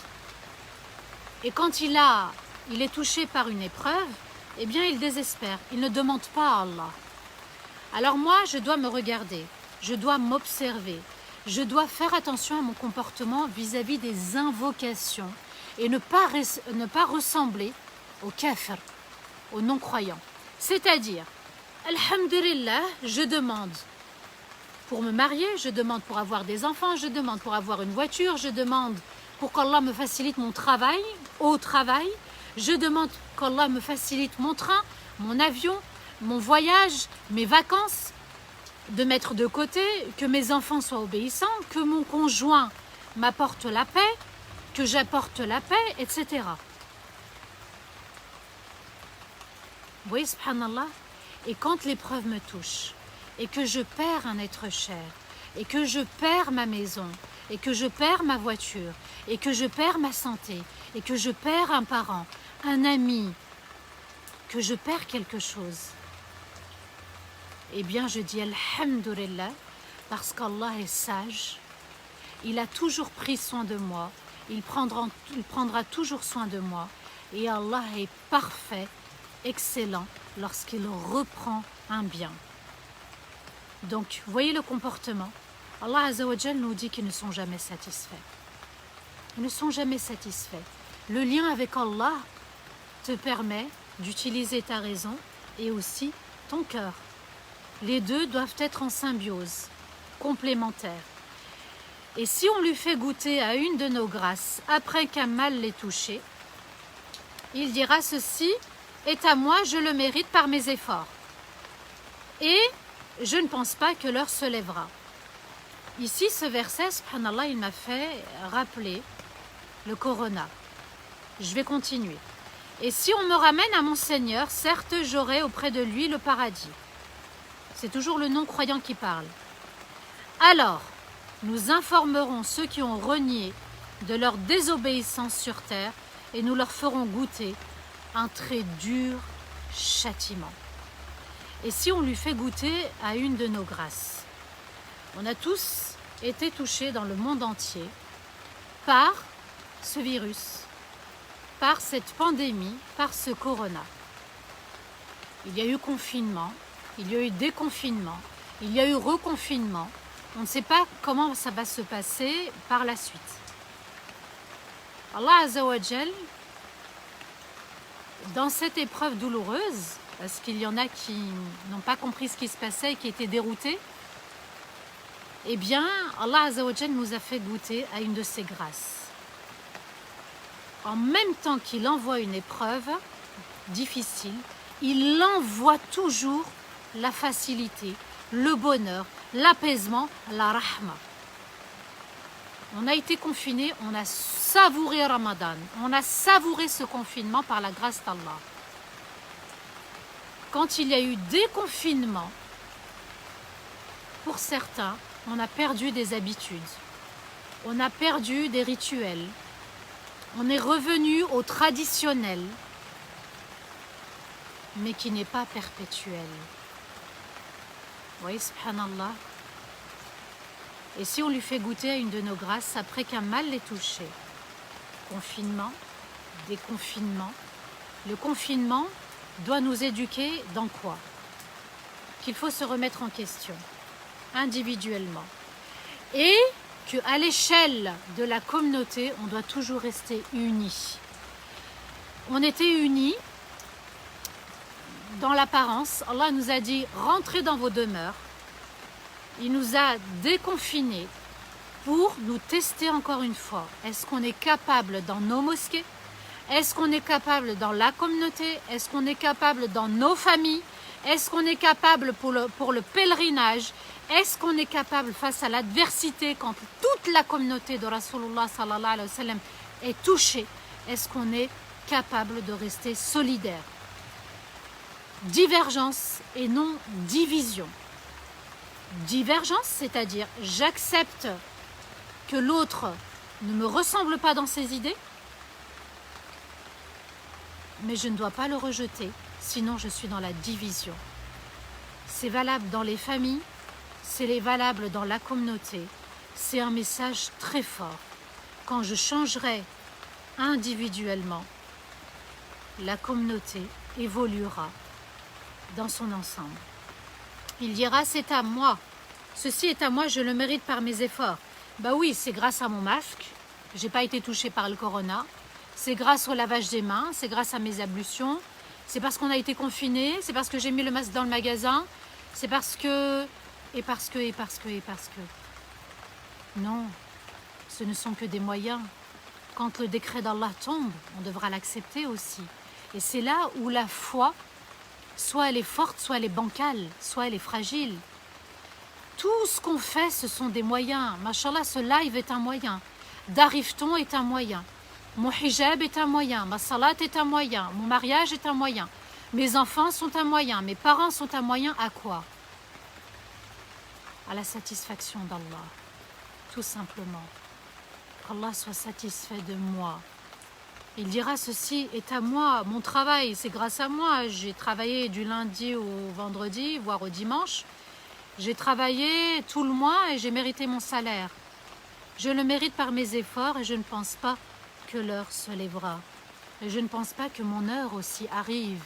Et quand il est touché par une épreuve, eh bien, il désespère. Il ne demande pas à Allah. Alors moi, je dois me regarder, je dois m'observer, je dois faire attention à mon comportement vis-à-vis des invocations et ne pas ressembler au kafir, au non-croyant. C'est-à-dire, Alhamdulillah, je demande pour me marier, je demande pour avoir des enfants, je demande pour avoir une voiture, je demande pour qu'Allah me facilite mon travail, au travail, je demande qu'Allah me facilite mon train, mon avion, mon voyage, mes vacances, de mettre de côté, que mes enfants soient obéissants, que mon conjoint m'apporte la paix, que j'apporte la paix, etc. Vous voyez, subhanallah. Et quand l'épreuve me touche, et que je perds un être cher, et que je perds ma maison, et que je perds ma voiture, et que je perds ma santé, et que je perds un parent, un ami, que je perds quelque chose, eh bien je dis Alhamdulillah, parce qu'Allah est sage, il a toujours pris soin de moi, il prendra toujours soin de moi, et Allah est parfait, excellent, lorsqu'il reprend un bien. Donc, voyez le comportement. Allah Azza wa Jal nous dit qu'ils ne sont jamais satisfaits. Ils ne sont jamais satisfaits. Le lien avec Allah te permet d'utiliser ta raison et aussi ton cœur. Les deux doivent être en symbiose, complémentaires. Et si on lui fait goûter à une de nos grâces après qu'un mal l'ait touché, il dira ceci est à moi, je le mérite par mes efforts. Et je ne pense pas que l'heure se lèvera. Ici, ce verset, subhanallah, il m'a fait rappeler le corona. Je vais continuer. Et si on me ramène à mon Seigneur, certes, j'aurai auprès de lui le paradis. C'est toujours le non-croyant qui parle. Alors, nous informerons ceux qui ont renié de leur désobéissance sur terre et nous leur ferons goûter un très dur châtiment. Et si on lui fait goûter à une de nos grâces, on a tous été touchés dans le monde entier par ce virus, par cette pandémie, par ce corona. Il y a eu confinement, il y a eu déconfinement, il y a eu reconfinement. On ne sait pas comment ça va se passer par la suite. Allah Azza wa Jal, dans cette épreuve douloureuse, parce qu'il y en a qui n'ont pas compris ce qui se passait et qui étaient déroutés, eh bien, Allah Azza wa Jal nous a fait goûter à une de ses grâces. En même temps qu'il envoie une épreuve difficile, il envoie toujours la facilité, le bonheur, l'apaisement, la rahma. On a été confinés, on a savouré Ramadan, on a savouré ce confinement par la grâce d'Allah. Quand il y a eu déconfinement, pour certains, on a perdu des habitudes, on a perdu des rituels, on est revenu au traditionnel, mais qui n'est pas perpétuel. Vous voyez, subhanallah. Et si on lui fait goûter à une de nos grâces après qu'un mal l'ait touché, confinement, déconfinement, le confinement doit nous éduquer dans quoi? Qu'il faut se remettre en question, individuellement. Et qu'à l'échelle de la communauté, on doit toujours rester unis. On était unis dans l'apparence. Allah nous a dit, rentrez dans vos demeures. Il nous a déconfinés pour nous tester encore une fois. Est-ce qu'on est capable dans nos mosquées? Est-ce qu'on est capable dans la communauté? Est-ce qu'on est capable dans nos familles? Est-ce qu'on est capable pour le pèlerinage? Est-ce qu'on est capable face à l'adversité quand toute la communauté de Rasulullah sallallahu alayhi wa sallam est touchée? Est-ce qu'on est capable de rester solidaire? Divergence et non division. Divergence, c'est-à-dire j'accepte que l'autre ne me ressemble pas dans ses idées, mais je ne dois pas le rejeter, sinon je suis dans la division. C'est valable dans les familles, c'est valable dans la communauté. C'est un message très fort. Quand je changerai individuellement, la communauté évoluera dans son ensemble. Il dira, c'est à moi. Ceci est à moi, je le mérite par mes efforts. Bah oui, c'est grâce à mon masque. J'ai pas été touchée par le corona. C'est grâce au lavage des mains, c'est grâce à mes ablutions. C'est parce qu'on a été confinés, c'est parce que j'ai mis le masque dans le magasin. C'est parce que... Et parce que... Non, ce ne sont que des moyens. Quand le décret d'Allah tombe, on devra l'accepter aussi. Et c'est là où la foi, soit elle est forte, soit elle est bancale, soit elle est fragile. Tout ce qu'on fait, ce sont des moyens. Mashallah, ce live est un moyen. Darifton est un moyen. Mon hijab est un moyen. Ma salat est un moyen. Mon mariage est un moyen. Mes enfants sont un moyen. Mes parents sont un moyen à quoi? À la satisfaction d'Allah. tout simplement. Qu'Allah soit satisfait de moi. Il dira ceci est à moi, mon travail, c'est grâce à moi. J'ai travaillé du lundi au vendredi, voire au dimanche. J'ai travaillé tout le mois et j'ai mérité mon salaire. Je le mérite par mes efforts et je ne pense pas que l'heure se lèvera. Et je ne pense pas que mon heure aussi arrive.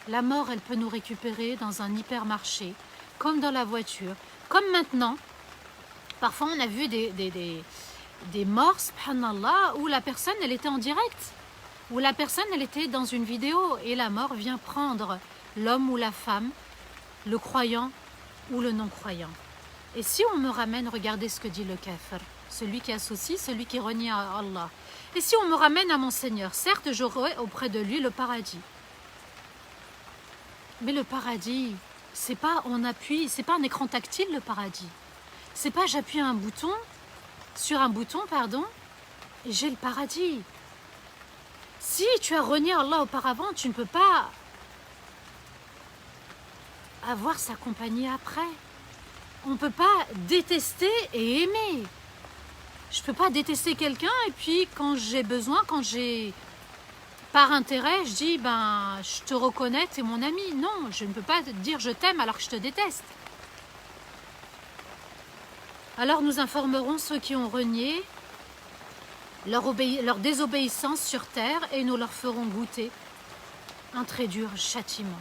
La mort, elle peut nous récupérer dans un hypermarché, comme dans la voiture, comme maintenant. Parfois, on a vu des morts, subhanallah, où la personne, elle était en direct, où la personne, elle était dans une vidéo, et la mort vient prendre l'homme ou la femme, le croyant ou le non-croyant. Et si on me ramène, regardez ce que dit le kafir, celui qui associe, celui qui renie à Allah. Et si on me ramène à mon Seigneur, certes, j'aurai auprès de lui le paradis. Mais le paradis, c'est pas on appuie, c'est pas un écran tactile le paradis. C'est pas j'appuie sur un bouton, et j'ai le paradis. Si tu as renié Allah auparavant, tu ne peux pas avoir sa compagnie après. On ne peut pas détester et aimer. Je ne peux pas détester quelqu'un et puis quand j'ai besoin, par intérêt, je dis je te reconnais, tu es mon ami. Non, je ne peux pas te dire je t'aime alors que je te déteste. Alors nous informerons ceux qui ont renié leur désobéissance sur terre et nous leur ferons goûter un très dur châtiment.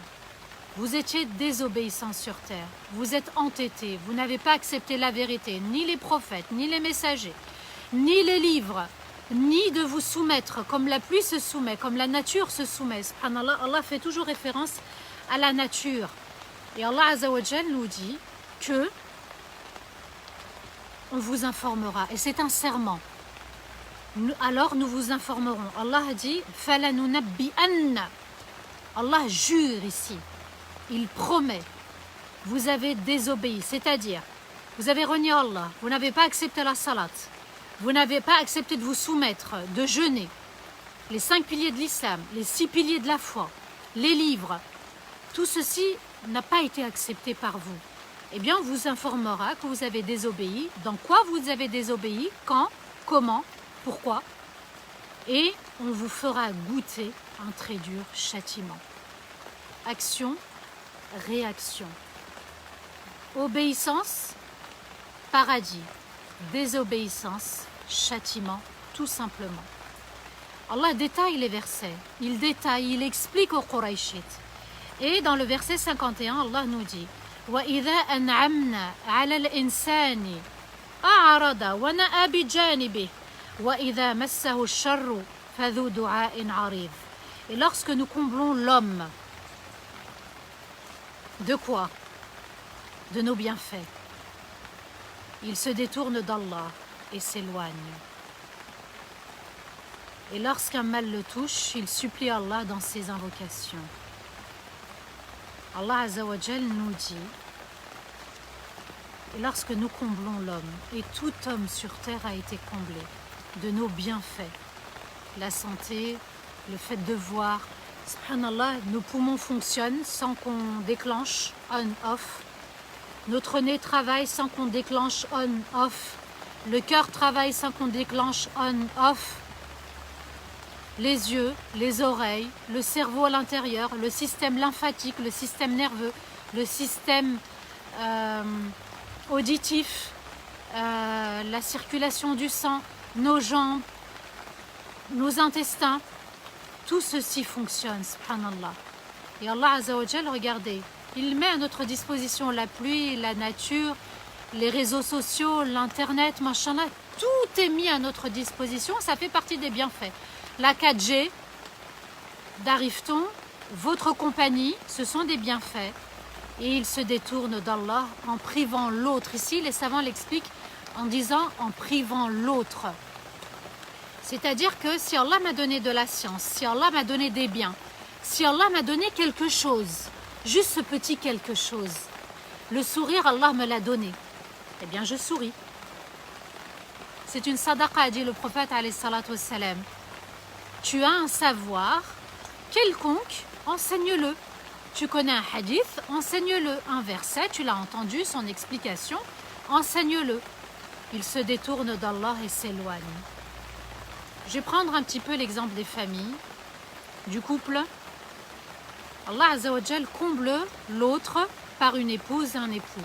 Vous étiez désobéissants sur terre, vous êtes entêtés, vous n'avez pas accepté la vérité, ni les prophètes, ni les messagers, ni les livres, ni de vous soumettre comme la pluie se soumet, comme la nature se soumet. Subhanallah, Allah fait toujours référence à la nature. Et Allah Azza wa Jal nous dit que on vous informera. Et c'est un serment. Alors nous vous informerons. Allah a dit فَلَنُنَبِّئَنَّ. Allah jure ici. Il promet. Vous avez désobéi. C'est-à-dire, vous avez renié Allah. Vous n'avez pas accepté la salat. Vous n'avez pas accepté de vous soumettre, de jeûner. Les 5 piliers de l'islam, les 6 piliers de la foi, les livres. Tout ceci n'a pas été accepté par vous. Eh bien, on vous informera que vous avez désobéi. Dans quoi vous avez désobéi, quand, comment, pourquoi. Et on vous fera goûter un très dur châtiment. Action, réaction. Obéissance, paradis. Désobéissance, châtiment, tout simplement. Allah détaille les versets. Il détaille, il explique aux Qurayshites. Et dans le verset 51, Allah nous dit وَإِذَا أَنْعَمْنَا عَلَى الْإِنسَانِ أَعْرَضَ وَنَأَى بِجَانِبِهِ وَإِذَا مَسَّهُ الشَّرُّ فَذُو دُعَاءٍ عَرِيضٍ. Et lorsque nous comblons l'homme, de quoi? De nos bienfaits. Il se détourne d'Allah et s'éloigne. Et lorsqu'un mal le touche, il supplie Allah dans ses invocations. Allah Azza wa Jal nous dit, et lorsque nous comblons l'homme, et tout homme sur terre a été comblé de nos bienfaits, la santé, le fait de voir, subhanallah, nos poumons fonctionnent sans qu'on déclenche on-off, notre nez travaille sans qu'on déclenche on-off, le cœur travaille sans qu'on déclenche on-off, les yeux, les oreilles, le cerveau à l'intérieur, le système lymphatique, le système nerveux, le système auditif, la circulation du sang, nos jambes, nos intestins, tout ceci fonctionne, subhanallah. Et Allah Azza wa Jal, regardez, il met à notre disposition la pluie, la nature, les réseaux sociaux, l'internet, machallah, tout est mis à notre disposition, ça fait partie des bienfaits. La 4G d'Arifton, votre compagnie, ce sont des bienfaits. Et ils se détournent d'Allah en privant l'autre. Ici, les savants l'expliquent en disant en privant l'autre. C'est-à-dire que si Allah m'a donné de la science, si Allah m'a donné des biens, si Allah m'a donné quelque chose, juste ce petit quelque chose, le sourire, Allah me l'a donné, eh bien je souris. C'est une sadaqa, a dit le prophète alayhi salatu wassalam. Tu as un savoir quelconque, enseigne-le. Tu connais un hadith, enseigne-le. Un verset, tu l'as entendu, son explication, enseigne-le. il se détourne d'Allah et s'éloigne. Je vais prendre un petit peu l'exemple des familles, du couple. Allah Azza wa Jal comble l'autre par une épouse et un époux.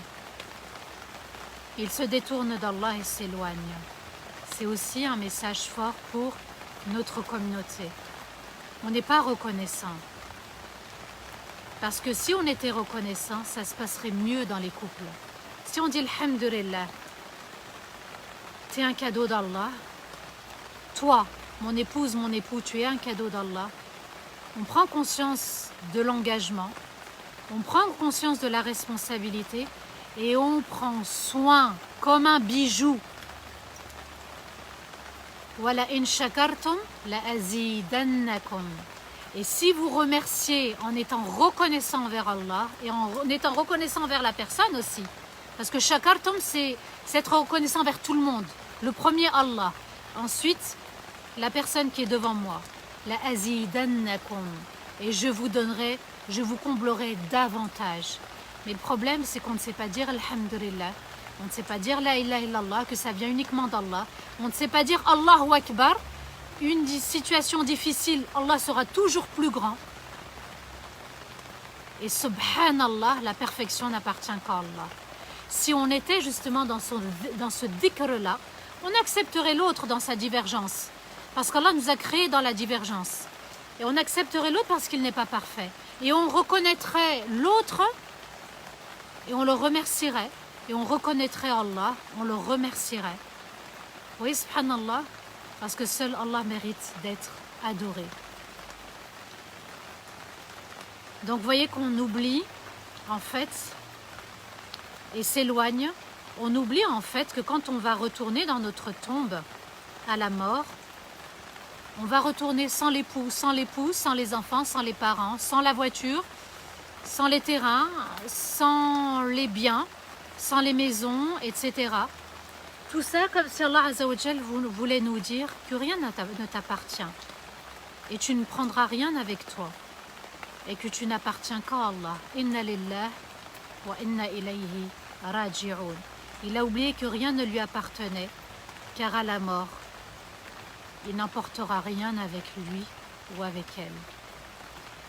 Il se détourne d'Allah et s'éloigne. C'est aussi un message fort pour notre communauté. On n'est pas reconnaissant. Parce que si on était reconnaissant, ça se passerait mieux dans les couples. Si on dit Alhamdulillah, tu es un cadeau d'Allah, toi, mon épouse, mon époux, tu es un cadeau d'Allah, on prend conscience de l'engagement, on prend conscience de la responsabilité et on prend soin comme un bijou. Wala in shakartum la azidannakum. Et si vous remerciez en étant reconnaissant envers Allah et en étant reconnaissant envers la personne aussi, parce que shakartum c'est être reconnaissant envers tout le monde. Le premier Allah, ensuite la personne qui est devant moi, la azidannakum, et je vous comblerai davantage. Mais le problème c'est qu'on ne sait pas dire alhamdulillah, on ne sait pas dire la ilaha illallah, que ça vient uniquement d'Allah, on ne sait pas dire Allahu Akbar. Une situation difficile, Allah sera toujours plus grand. Et subhanallah, la perfection n'appartient qu'à Allah. Si on était justement dans ce dhikr-là, on accepterait l'autre dans sa divergence. Parce qu'Allah nous a créés dans la divergence. Et on accepterait l'autre parce qu'il n'est pas parfait. Et on reconnaîtrait l'autre et on le remercierait. Et on reconnaîtrait Allah, on le remercierait. Oui, subhanallah. Parce que seul Allah mérite d'être adoré. Donc vous voyez qu'on oublie en fait et s'éloigne. On oublie en fait que quand on va retourner dans notre tombe à la mort, on va retourner sans l'époux, sans l'épouse, sans les enfants, sans les parents, sans la voiture, sans les terrains, sans les biens, sans les maisons, etc. Tout ça comme si Allah Azza wa Jal voulait nous dire que rien ne t'appartient et tu ne prendras rien avec toi et que tu n'appartiens qu'à Allah. Inna lillah wa inna ilayhi raji'un. Il a oublié que rien ne lui appartenait car à la mort, il n'emportera rien avec lui ou avec elle.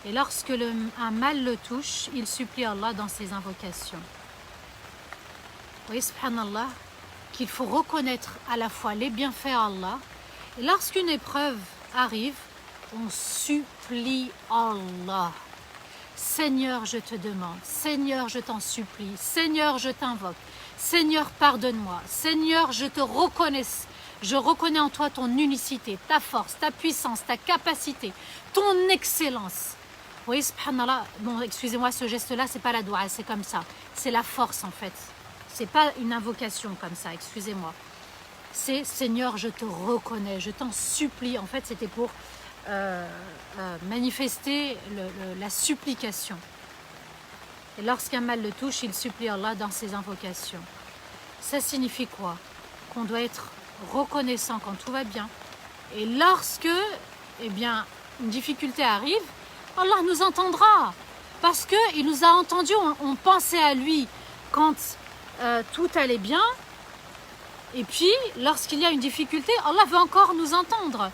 Et lorsque un mal le touche, il supplie Allah dans ses invocations. Oui, subhanallah, qu'il faut reconnaître à la fois les bienfaits à Allah. Et lorsqu'une épreuve arrive, on supplie Allah. Seigneur, je te demande. Seigneur, je t'en supplie. Seigneur, je t'invoque. Seigneur, pardonne-moi. Seigneur, je te reconnais. Je reconnais en toi ton unicité, ta force, ta puissance, ta capacité, ton excellence. Oui, subhanallah. Bon, excusez-moi, ce geste-là, c'est pas la doua, c'est comme ça. C'est la force, en fait. C'est pas une invocation comme ça, excusez-moi. C'est Seigneur, je te reconnais, je t'en supplie. En fait, c'était pour manifester la supplication. Et lorsqu'un mal le touche, il supplie Allah dans ses invocations. Ça signifie quoi? Qu'on doit être reconnaissant quand tout va bien. Et lorsque, eh bien, une difficulté arrive, Allah nous entendra. Parce qu'il nous a entendus, on pensait à lui quand tout allait bien, et puis lorsqu'il y a une difficulté, Allah veut encore nous entendre.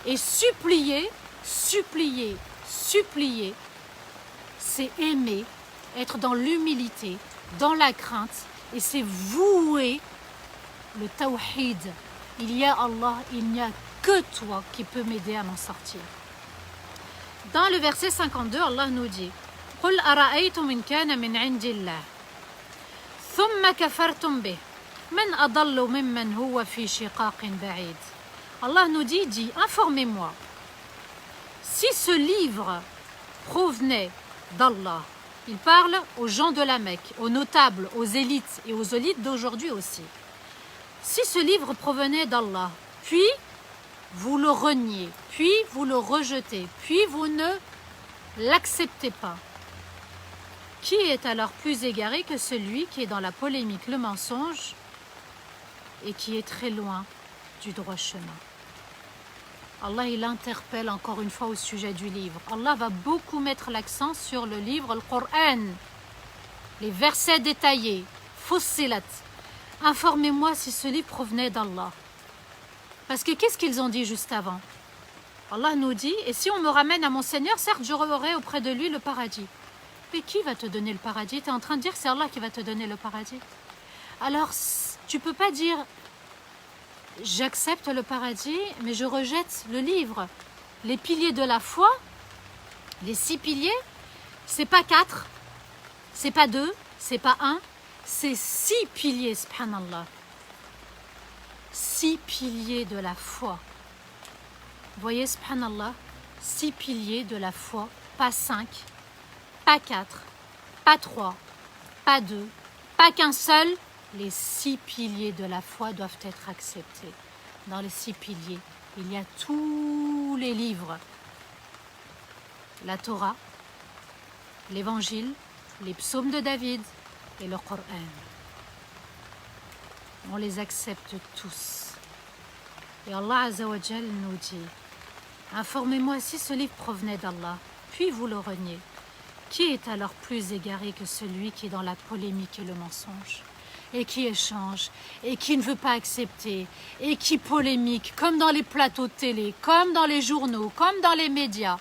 Et supplier, supplier, supplier, c'est aimer, être dans l'humilité, dans la crainte, et c'est vouer le tawhid. Il y a Allah, il n'y a que toi qui peux m'aider à m'en sortir. Dans le verset 52, Allah nous dit قُلْ أَرَأَيْتُمْ إِنْ كَانَ مِنْ عِنْدِ اللَّهِ ثم كفرتم به من أضل ممن هو في شقاق بعيد. Allah nous dit, informez-moi, si ce livre provenait d'Allah, il parle aux gens de la Mecque, aux notables, aux élites et aux élites d'aujourd'hui aussi. Si ce livre provenait d'Allah, puis vous le reniez, puis vous le rejetez, puis vous ne l'acceptez pas, qui est alors plus égaré que celui qui est dans la polémique, le mensonge, et qui est très loin du droit chemin? Allah, il interpelle encore une fois au sujet du livre. Allah va beaucoup mettre l'accent sur le livre, le Coran, les versets détaillés, fussilat, informez-moi si ce livre provenait d'Allah. Parce que qu'est-ce qu'ils ont dit juste avant? Allah nous dit, et si on me ramène à mon Seigneur, certes j'aurai auprès de lui le paradis. Mais qui va te donner le paradis? Tu es en train de dire que c'est Allah qui va te donner le paradis. Alors, tu ne peux pas dire, j'accepte le paradis, mais je rejette le livre. Les piliers de la foi, les 6 piliers, c'est pas 4, c'est pas 2, c'est pas 1, c'est 6 piliers, subhanallah. 6 piliers de la foi. Vous voyez, subhanallah, 6 piliers de la foi, pas 5, pas 4, pas 3, pas 2, pas qu'un seul. Les 6 piliers de la foi doivent être acceptés. Dans les 6 piliers, il y a tous les livres. La Torah, l'Évangile, les psaumes de David et le Coran. On les accepte tous. Et Allah Azza wa Jal nous dit, informez-moi si ce livre provenait d'Allah, puis vous le reniez. Qui est alors plus égaré que celui qui est dans la polémique et le mensonge, et qui échange, et qui ne veut pas accepter, et qui polémique, comme dans les plateaux de télé, comme dans les journaux, comme dans les médias,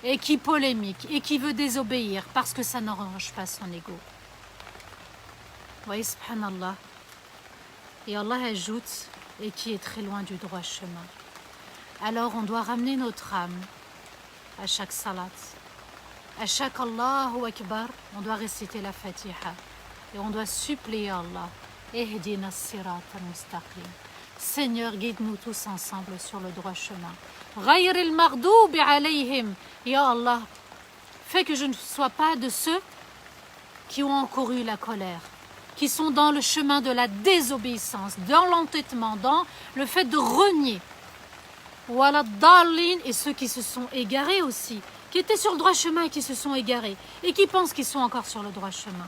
et qui polémique, et qui veut désobéir parce que ça n'arrange pas son ego. Vous voyez, subhanallah. Et Allah ajoute, et qui est très loin du droit chemin. Alors on doit ramener notre âme à chaque salat. À chaque Allahu Akbar, on doit réciter la Fatiha. Et on doit supplier Allah. Ehdina sirat al-mustaqim. Seigneur, guide-nous tous ensemble sur le droit chemin. Ghayril maghdubi alayhim. Ya Allah, fais que je ne sois pas de ceux qui ont encouru la colère, qui sont dans le chemin de la désobéissance, dans l'entêtement, dans le fait de renier. Wala darlin, et ceux qui se sont égarés aussi, qui étaient sur le droit chemin et qui se sont égarés, et qui pensent qu'ils sont encore sur le droit chemin.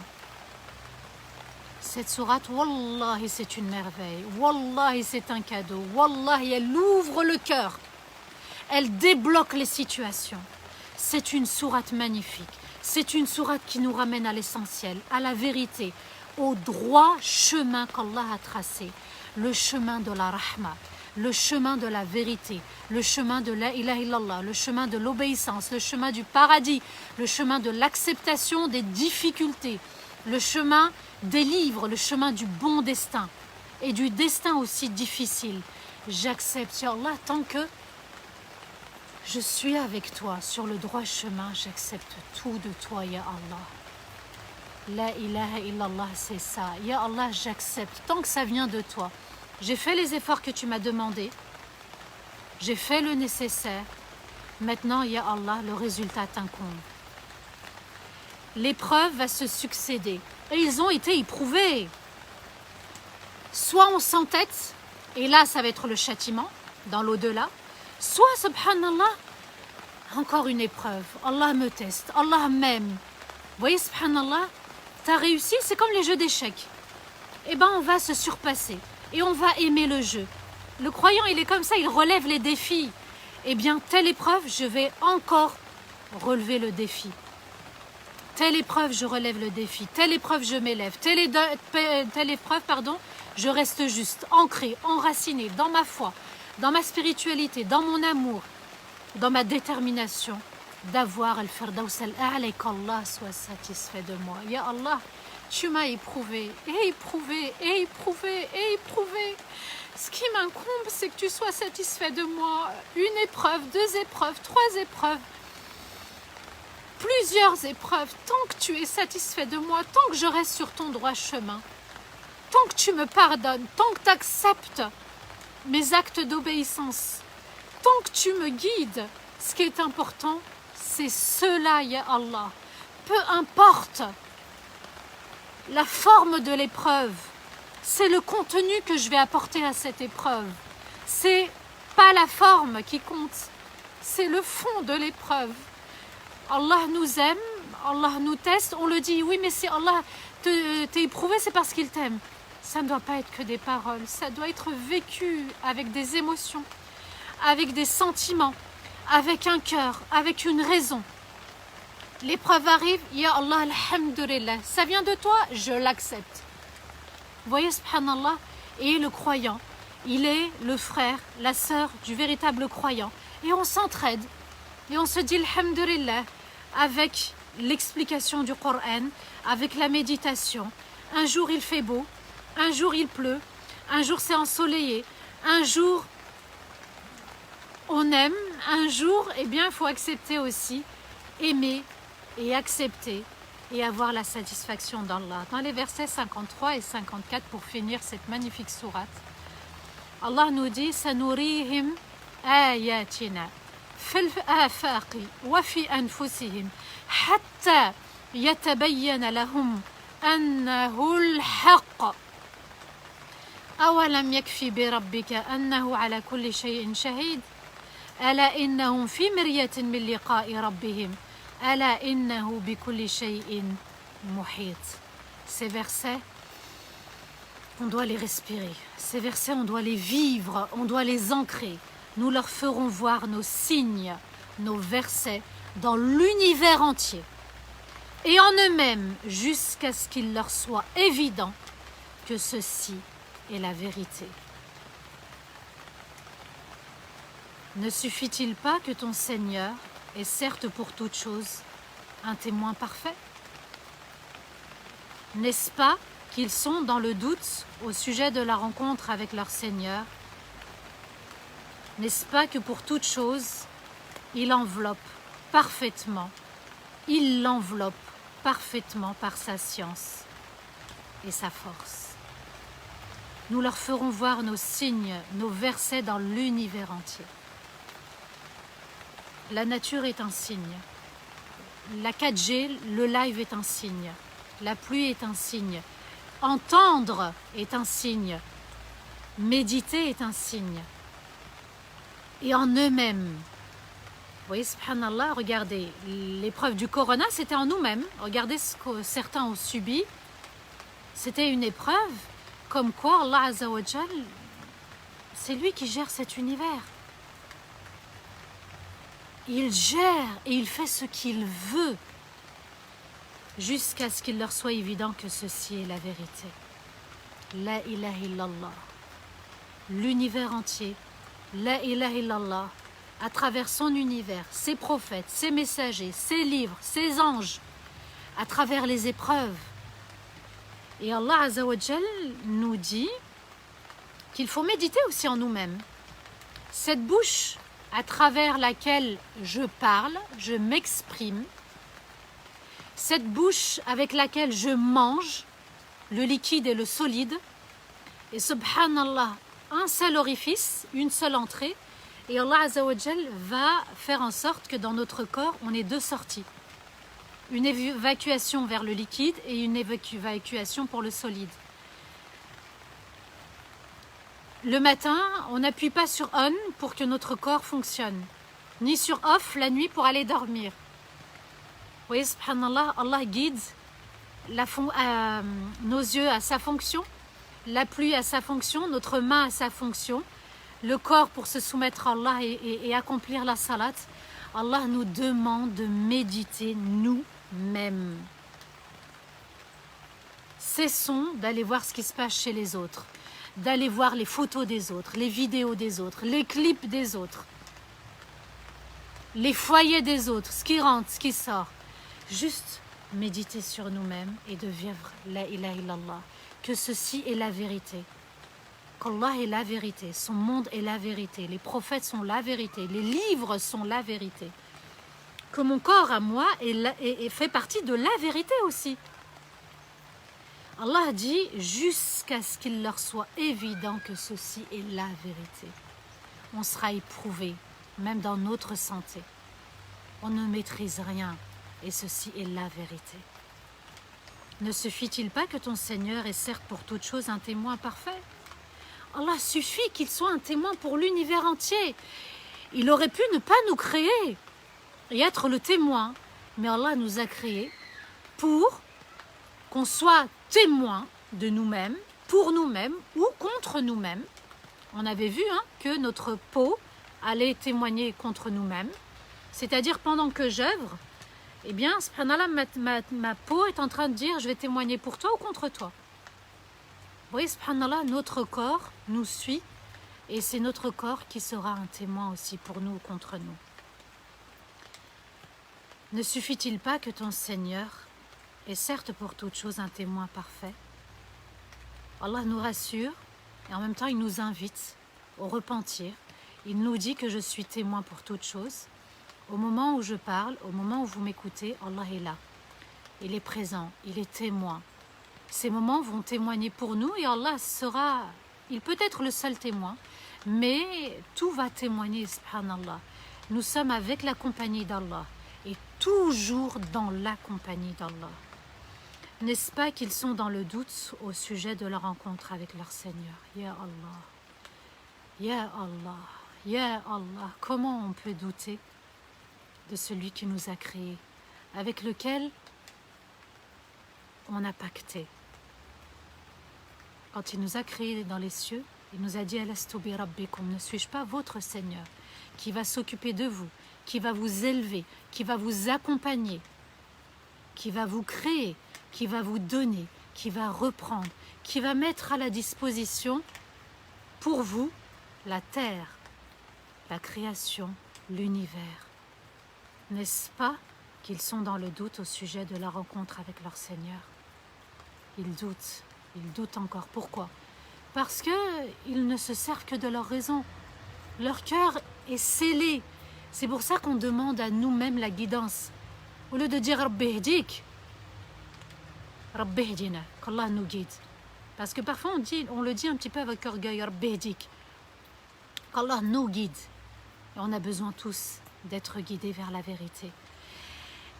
Cette sourate, wallahi, c'est une merveille. Wallahi, c'est un cadeau. Wallahi, elle ouvre le cœur. Elle débloque les situations. C'est une sourate magnifique. C'est une sourate qui nous ramène à l'essentiel, à la vérité, au droit chemin qu'Allah a tracé. Le chemin de la rahma, le chemin de la vérité, le chemin de la ilaha illallah, le chemin de l'obéissance, le chemin du paradis, le chemin de l'acceptation des difficultés, le chemin des livres, le chemin du bon destin et du destin aussi difficile. J'accepte, ya Allah, tant que je suis avec toi sur le droit chemin, j'accepte tout de toi, ya Allah. La ilaha illallah, c'est ça. Ya Allah, j'accepte tant que ça vient de toi. J'ai fait les efforts que tu m'as demandés. J'ai fait le nécessaire. Maintenant, ya Allah, le résultat t'incombe. L'épreuve va se succéder. Et ils ont été éprouvés. Soit on s'entête, et là, ça va être le châtiment, dans l'au-delà. Soit, subhanallah, encore une épreuve. Allah me teste, Allah m'aime. Vous voyez, subhanallah, t'as réussi, c'est comme les jeux d'échecs. Eh bien, on va se surpasser. Et on va aimer le jeu. Le croyant, il est comme ça, il relève les défis. Eh bien, telle épreuve, je vais encore relever le défi. Telle épreuve, je relève le défi. Telle épreuve, je m'élève. Telle épreuve, je reste juste, ancré, enraciné dans ma foi, dans ma spiritualité, dans mon amour, dans ma détermination d'avoir Al-Firdaus al-A'la et qu'Allah soit satisfait de moi. Ya Allah, tu m'as éprouvé, et éprouvé, et éprouvé, et éprouvé. Ce qui m'incombe, c'est que tu sois satisfait de moi. Une épreuve, 2 épreuves, 3 épreuves. Plusieurs épreuves, tant que tu es satisfait de moi, tant que je reste sur ton droit chemin, tant que tu me pardonnes, tant que tu acceptes mes actes d'obéissance, tant que tu me guides, ce qui est important, c'est cela, ya Allah. Peu importe la forme de l'épreuve, c'est le contenu que je vais apporter à cette épreuve. C'est pas la forme qui compte, c'est le fond de l'épreuve. Allah nous aime, Allah nous teste, on le dit, oui, mais si Allah t'est éprouvé, c'est parce qu'il t'aime. Ça ne doit pas être que des paroles, ça doit être vécu avec des émotions, avec des sentiments, avec un cœur, avec une raison. L'épreuve arrive, ya Allah, alhamdulillah, ça vient de toi, je l'accepte. Vous voyez, subhanallah, et le croyant, il est le frère, la sœur du véritable croyant. Et on s'entraide. Et on se dit alhamdulillah avec l'explication du Coran, avec la méditation. Un jour il fait beau, un jour il pleut, un jour c'est ensoleillé, un jour on aime, un jour, eh bien, il faut accepter aussi, aimer et accepter et avoir la satisfaction d'Allah. Dans les versets 53 et 54, pour finir cette magnifique sourate, Allah nous dit « Sanurihim ayatina fil afaqi wa fi anfusihim hatta yatabayyana lahum annahu al-haqq awalam yakfi bi rabbika annahu ala kulli shay'in shahid ala innahum fi miryatin min liqa'i rabbihim ala innahu bi kulli shay'in muhit » Ces versets, on doit les respirer. Ces versets, on doit les vivre, on doit les ancrer. Nous leur ferons voir nos signes, nos versets dans l'univers entier et en eux-mêmes jusqu'à ce qu'il leur soit évident que ceci est la vérité. Ne suffit-il pas que ton Seigneur est certes pour toute chose un témoin parfait? N'est-ce pas qu'ils sont dans le doute au sujet de la rencontre avec leur Seigneur? N'est-ce pas que pour toute chose, il l'enveloppe parfaitement par sa science et sa force? Nous leur ferons voir nos signes, nos versets dans l'univers entier. La nature est un signe. La 4G, le live est un signe. La pluie est un signe. Entendre est un signe. Méditer est un signe. Et en eux-mêmes, vous voyez, subhanallah, regardez, l'épreuve du corona, c'était en nous-mêmes. Regardez ce que certains ont subi. C'était une épreuve comme quoi Allah Azza wa Jal, c'est lui qui gère cet univers. Il gère et il fait ce qu'il veut jusqu'à ce qu'il leur soit évident que ceci est la vérité. La ilaha illallah. L'univers entier, la ilaha illallah, à travers son univers, ses prophètes, ses messagers, ses livres, ses anges, à travers les épreuves. Et Allah Azza wa Jal nous dit qu'il faut méditer aussi en nous-mêmes. Cette bouche à travers laquelle je parle, je m'exprime, cette bouche avec laquelle je mange, le liquide et le solide, et subhanallah, un seul orifice, une seule entrée, et Allah Azza wa Jal va faire en sorte que dans notre corps, on ait deux sorties. Une évacuation vers le liquide et une évacuation pour le solide. Le matin, on n'appuie pas sur on pour que notre corps fonctionne, ni sur off la nuit pour aller dormir. Vous voyez, subhanallah, Allah guide nos yeux à sa fonction, la pluie à sa fonction, notre main à sa fonction, le corps pour se soumettre à Allah et accomplir la salat. Allah nous demande de méditer nous-mêmes. Cessons d'aller voir ce qui se passe chez les autres, d'aller voir les photos des autres, les vidéos des autres, les clips des autres, les foyers des autres, ce qui rentre, ce qui sort. Juste méditer sur nous-mêmes et de vivre la ilaha illallah, que ceci est la vérité, qu'Allah est la vérité, son monde est la vérité, les prophètes sont la vérité, les livres sont la vérité, que mon corps à moi fait partie de la vérité aussi. Allah dit jusqu'à ce qu'il leur soit évident que ceci est la vérité. On sera éprouvé, même dans notre santé. On ne maîtrise rien et ceci est la vérité. Ne suffit-il pas que ton Seigneur est certes pour toute chose un témoin parfait? Allah suffit qu'il soit un témoin pour l'univers entier. Il aurait pu ne pas nous créer et être le témoin, mais Allah nous a créés pour qu'on soit témoin de nous-mêmes, pour nous-mêmes ou contre nous-mêmes. On avait vu que notre peau allait témoigner contre nous-mêmes, c'est-à-dire pendant que j'œuvre, eh bien, subhanallah, ma peau est en train de dire je vais témoigner pour toi ou contre toi. voyez, subhanallah, notre corps nous suit et c'est notre corps qui sera un témoin aussi pour nous ou contre nous. Ne suffit-il pas que ton Seigneur est certes pour toute chose un témoin parfait? Allah nous rassure et en même temps il nous invite au repentir. Il nous dit que je suis témoin pour toute chose. Au moment où je parle, au moment où vous m'écoutez, Allah est là. Il est présent, il est témoin. Ces moments vont témoigner pour nous et Allah sera, il peut être le seul témoin, mais tout va témoigner, subhanallah. Nous sommes avec la compagnie d'Allah et toujours dans la compagnie d'Allah. N'est-ce pas qu'ils sont dans le doute au sujet de leur rencontre avec leur Seigneur? Ya Allah, Ya Allah, Ya Allah, comment on peut douter de celui qui nous a créés, avec lequel on a pacté? Quand il nous a créés dans les cieux, il nous a dit Alastu bi rabbikum, ne suis-je pas votre Seigneur qui va s'occuper de vous, qui va vous élever, qui va vous accompagner, qui va vous créer, qui va vous donner, qui va reprendre, qui va mettre à la disposition pour vous la terre, la création, l'univers. N'est-ce pas qu'ils sont dans le doute au sujet de la rencontre avec leur Seigneur? Ils doutent encore. Pourquoi? Parce qu'ils ne se servent que de leur raison. Leur cœur est scellé. C'est pour ça qu'on demande à nous-mêmes la guidance. Au lieu de dire Rabbi hdik, Rabbi hdina, qu'Allah nous guide. Parce que parfois on le dit un petit peu avec orgueil, Rabbi hdik, qu'Allah nous guide. Et on a besoin tous d'être guidés vers la vérité.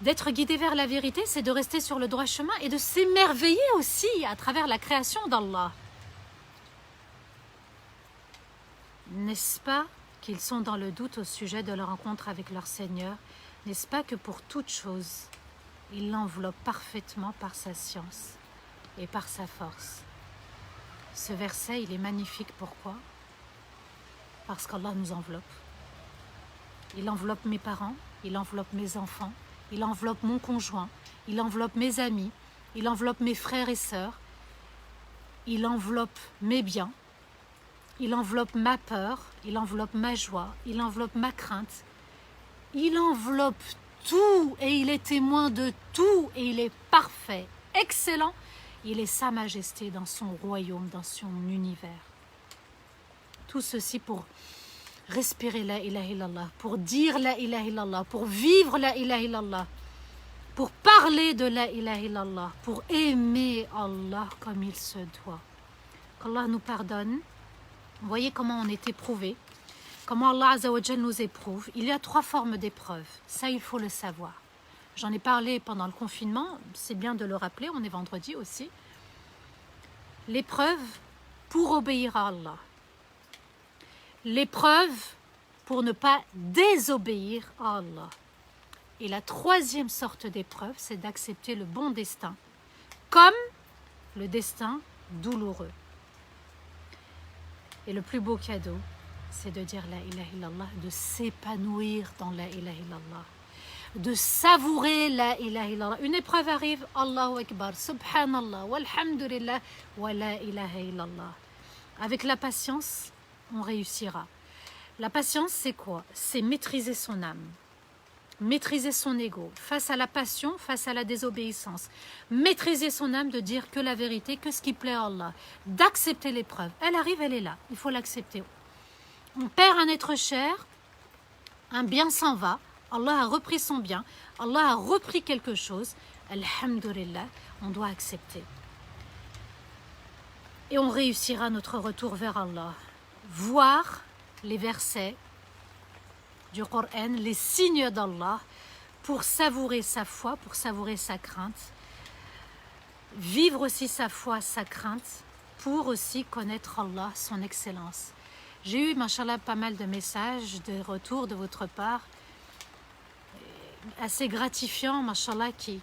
D'être guidé vers la vérité, c'est de rester sur le droit chemin et de s'émerveiller aussi à travers la création d'Allah. N'est-ce pas qu'ils sont dans le doute au sujet de leur rencontre avec leur Seigneur? N'est-ce pas que pour toute chose, il l'enveloppe parfaitement par sa science et par sa force? Ce verset, il est magnifique. Pourquoi? Parce qu'Allah nous enveloppe. Il enveloppe mes parents, il enveloppe mes enfants, il enveloppe mon conjoint, il enveloppe mes amis, il enveloppe mes frères et sœurs, il enveloppe mes biens, il enveloppe ma peur, il enveloppe ma joie, il enveloppe ma crainte, il enveloppe tout et il est témoin de tout et il est parfait, excellent, il est sa majesté dans son royaume, dans son univers. Tout ceci pour respirer la ilaha illallah, pour dire la ilaha illallah, pour vivre la ilaha illallah, pour parler de la ilaha illallah, pour aimer Allah comme il se doit. Qu'Allah nous pardonne. Vous voyez comment on est éprouvé, comment Allah Azza wa Jal nous éprouve. Il y a 3 formes d'épreuves, ça il faut le savoir. J'en ai parlé pendant le confinement, c'est bien de le rappeler, on est vendredi aussi. L'épreuve pour obéir à Allah. L'épreuve pour ne pas désobéir à Allah. Et la 3e sorte d'épreuve, c'est d'accepter le bon destin, comme le destin douloureux. Et le plus beau cadeau, c'est de dire la ilaha illallah, de s'épanouir dans la ilaha illallah, de savourer la ilaha illallah. Une épreuve arrive, Allahu Akbar, Subhanallah, walhamdulillah, wa la ilaha illallah. Avec la patience, on réussira. La patience, c'est quoi? C'est maîtriser son âme, maîtriser son ego, face à la passion, face à la désobéissance. Maîtriser son âme de dire que la vérité, que ce qui plaît à Allah, d'accepter l'épreuve. Elle arrive, elle est là, il faut l'accepter. On perd un être cher, un bien s'en va, Allah a repris son bien, Allah a repris quelque chose, alhamdulillah, on doit accepter. Et on réussira notre retour vers Allah. Voir les versets du Coran, les signes d'Allah, pour savourer sa foi, pour savourer sa crainte, vivre aussi sa foi, sa crainte, pour aussi connaître Allah, son excellence. J'ai eu, machallah, pas mal de messages, de retours de votre part, assez gratifiants, machallah, qui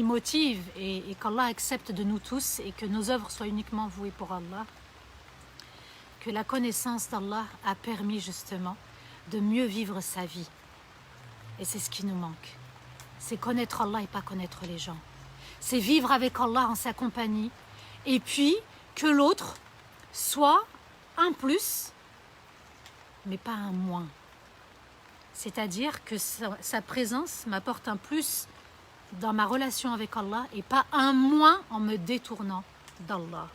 motivent et qu'Allah accepte de nous tous et que nos œuvres soient uniquement vouées pour Allah. Que la connaissance d'Allah a permis justement de mieux vivre sa vie. Et c'est ce qui nous manque. C'est connaître Allah et pas connaître les gens. C'est vivre avec Allah en sa compagnie et puis que l'autre soit un plus, mais pas un moins. C'est-à-dire que sa présence m'apporte un plus dans ma relation avec Allah et pas un moins en me détournant d'Allah.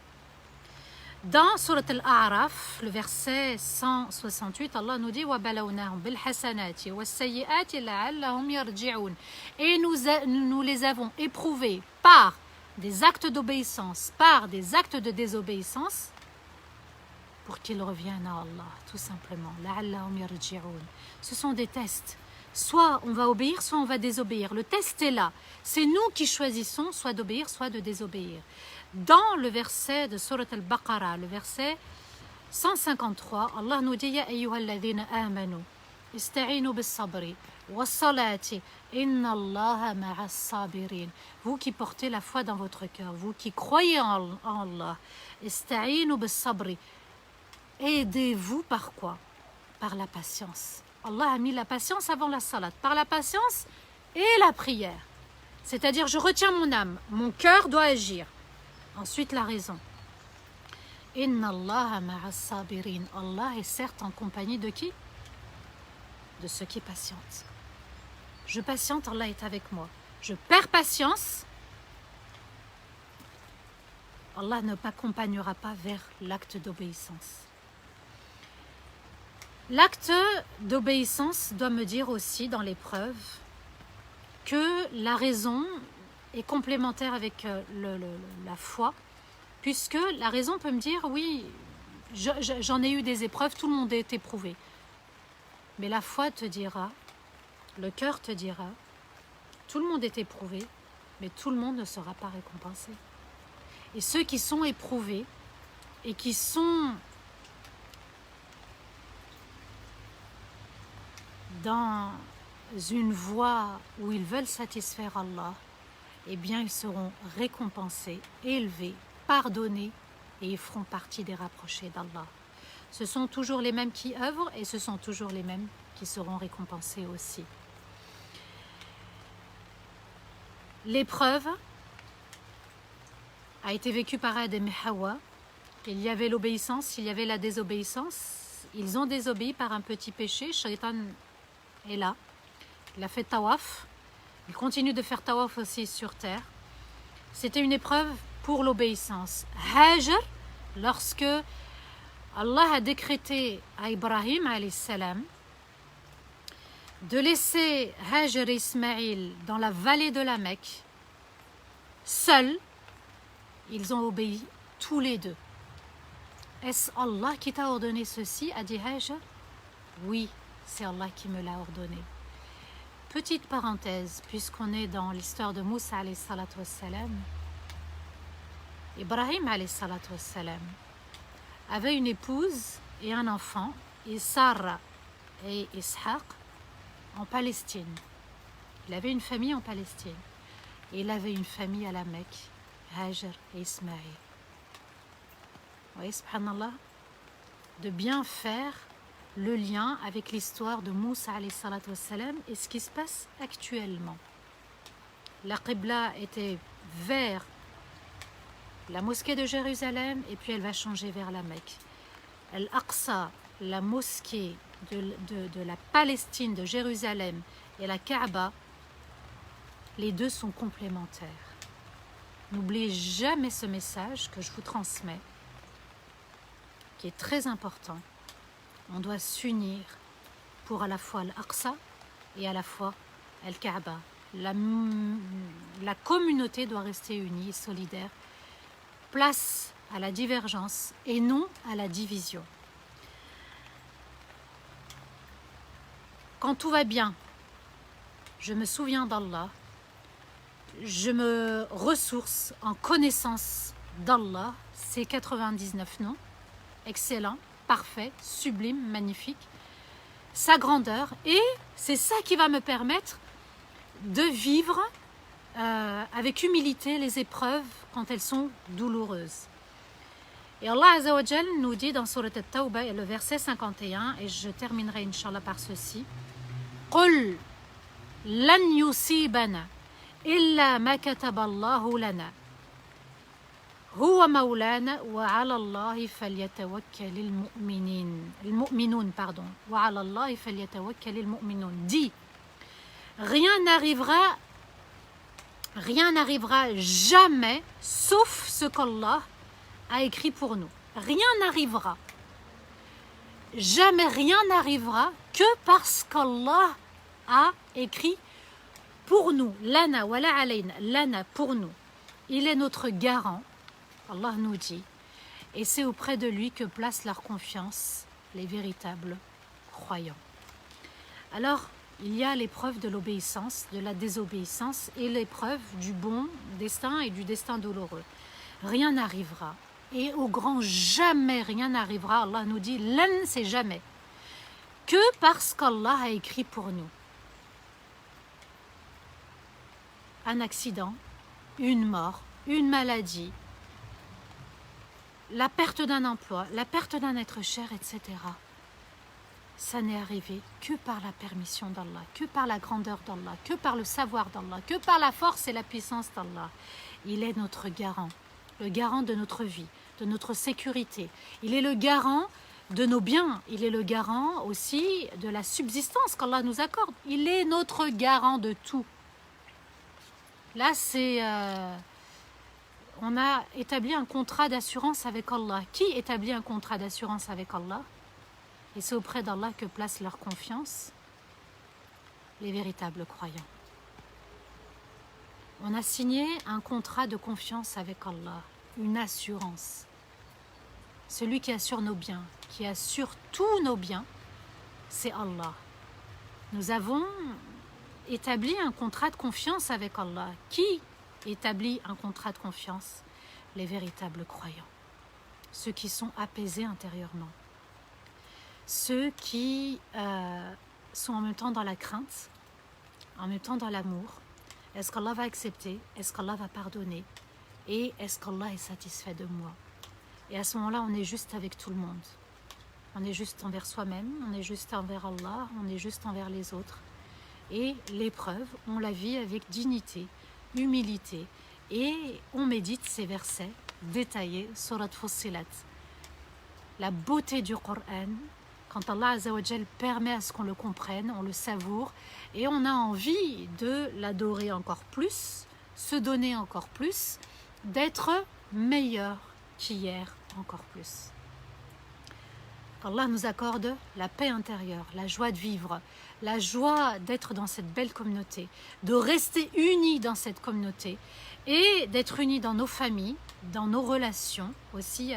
Dans Surat Al-A'raf, le verset 168, Allah nous dit وَبَلَوْنَاهُمْ بِالْحَسَنَاتِ وَالسَّيِّئَاتِ لَعَلَّهُمْ يَرْجِعُونَ. Et nous les avons éprouvés par des actes d'obéissance, par des actes de désobéissance, pour qu'ils reviennent à Allah, tout simplement. لَعَلَّهُمْ يَرْجِعُونَ. Ce sont des tests. Soit on va obéir, soit on va désobéir. Le test est là. C'est nous qui choisissons soit d'obéir, soit de désobéir. Dans le verset de Surat Al-Baqarah, le verset 153, Allah nous dit Ya ayyuhalladhina amanu ista'inu bis-sabri was-salati inna Allaha ma'as sabirin. Vous qui portez la foi dans votre cœur, vous qui croyez en Allah, ista'inu bis-sabri. Aidez-vous par quoi? Par la patience. Allah a mis la patience avant la salat, par la patience et la prière. C'est-à-dire, je retiens mon âme, mon cœur doit agir. Ensuite, la raison. Inna Allaha ma'as sabirin. Allah est certes en compagnie de qui? De ceux qui patientent. Je patiente, Allah est avec moi. Je perds patience, Allah ne m'accompagnera pas vers l'acte d'obéissance. L'acte d'obéissance doit me dire aussi dans l'épreuve que la raison est complémentaire avec la foi, puisque la raison peut me dire oui, j'en ai eu des épreuves, tout le monde est éprouvé. Mais la foi te dira, le cœur te dira, tout le monde est éprouvé, mais tout le monde ne sera pas récompensé. Et ceux qui sont éprouvés et qui sont dans une voie où ils veulent satisfaire Allah, eh bien ils seront récompensés, élevés, pardonnés et ils feront partie des rapprochés d'Allah. Ce sont toujours les mêmes qui œuvrent et ce sont toujours les mêmes qui seront récompensés aussi. L'épreuve a été vécue par Adam et Hawa. Il y avait l'obéissance, il y avait la désobéissance. Ils ont désobéi par un petit péché. Shaitan est là. Il a fait tawaf. Il continue de faire tawaf aussi sur terre. C'était une épreuve pour l'obéissance. Hajar, lorsque Allah a décrété à Ibrahim alayhi salam de laisser Hajar et Ismaïl dans la vallée de la Mecque, seuls, ils ont obéi tous les deux. Est-ce Allah qui t'a ordonné ceci? A dit Hajar. Oui, c'est Allah qui me l'a ordonné. Petite parenthèse, puisqu'on est dans l'histoire de Moussa alayhi salatu wassalam, Ibrahim alayhi salatu wassalam avait une épouse et un enfant, et Sarah et Ishaq, en Palestine. Il avait une famille en Palestine. Et il avait une famille à la Mecque, Hajar et Ismaïl. Vous voyez, subhanallah, de bien faire le lien avec l'histoire de Moussa alayhi salatu wassalam et ce qui se passe actuellement. La Qibla était vers la mosquée de Jérusalem et puis elle va changer vers la Mecque. Al-Aqsa, la mosquée de la Palestine, de Jérusalem et la Kaaba, les deux sont complémentaires. N'oubliez jamais ce message que je vous transmets, qui est très important. On doit s'unir pour à la fois Al-Aqsa et à la fois Al-Kaaba. La communauté doit rester unie et solidaire. Place à la divergence et non à la division. Quand tout va bien, je me souviens d'Allah, je me ressource en connaissance d'Allah, c'est 99 noms, excellent, parfait, sublime, magnifique, sa grandeur, et c'est ça qui va me permettre de vivre avec humilité les épreuves quand elles sont douloureuses. Et Allah Azza wa Jal nous dit dans Surat At-Tawbah, le verset 51, et je terminerai Inch'Allah par ceci: قُلْ لَنْ يُصِيبَنَا إِلَّا مَا كَتَبَ اللَّهُ لَنَا هو مولانا وعلى الله فليتوكل المؤمنون pardon وعلى الله فليتوكل المؤمنون. Dit, rien n'arrivera jamais sauf ce qu'Allah a écrit pour nous. Rien n'arrivera. Jamais rien n'arrivera que parce qu'Allah a écrit pour nous. Lana wala alayna, lana pour nous. Il est notre garant, Allah nous dit, et c'est auprès de lui que placent leur confiance les véritables croyants. Alors, il y a l'épreuve de l'obéissance, de la désobéissance et l'épreuve du bon destin et du destin douloureux. Rien n'arrivera. Et au grand jamais rien n'arrivera, Allah nous dit, l'un c'est jamais, que parce qu'Allah a écrit pour nous. Un accident, une mort, une maladie, la perte d'un emploi, la perte d'un être cher, etc. Ça n'est arrivé que par la permission d'Allah, que par la grandeur d'Allah, que par le savoir d'Allah, que par la force et la puissance d'Allah. Il est notre garant, le garant de notre vie, de notre sécurité. Il est le garant de nos biens. Il est le garant aussi de la subsistance qu'Allah nous accorde. Il est notre garant de tout. Là, on a établi un contrat d'assurance avec Allah. Qui établit un contrat d'assurance avec Allah? Et c'est auprès d'Allah que placent leur confiance les véritables croyants. On a signé un contrat de confiance avec Allah, une assurance. Celui qui assure nos biens, qui assure tous nos biens, c'est Allah. Nous avons établi un contrat de confiance avec Allah. Qui établit un contrat de confiance? Les véritables croyants, ceux qui sont apaisés intérieurement. Ceux qui sont en même temps dans la crainte, en même temps dans l'amour. Est-ce qu'Allah va accepter? Est-ce qu'Allah va pardonner? Et est-ce qu'Allah est satisfait de moi? Et à ce moment-là, on est juste avec tout le monde. On est juste envers soi-même, on est juste envers Allah, on est juste envers les autres. Et l'épreuve, on la vit avec dignité, humilité. Et on médite ces versets détaillés, Surat Fussilat. La beauté du Coran, quand Allah Azza wa Jal permet à ce qu'on le comprenne, on le savoure et on a envie de l'adorer encore plus, se donner encore plus, d'être meilleur qu'hier encore plus. Allah nous accorde la paix intérieure, la joie de vivre, la joie d'être dans cette belle communauté, de rester unis dans cette communauté et d'être unis dans nos familles, dans nos relations aussi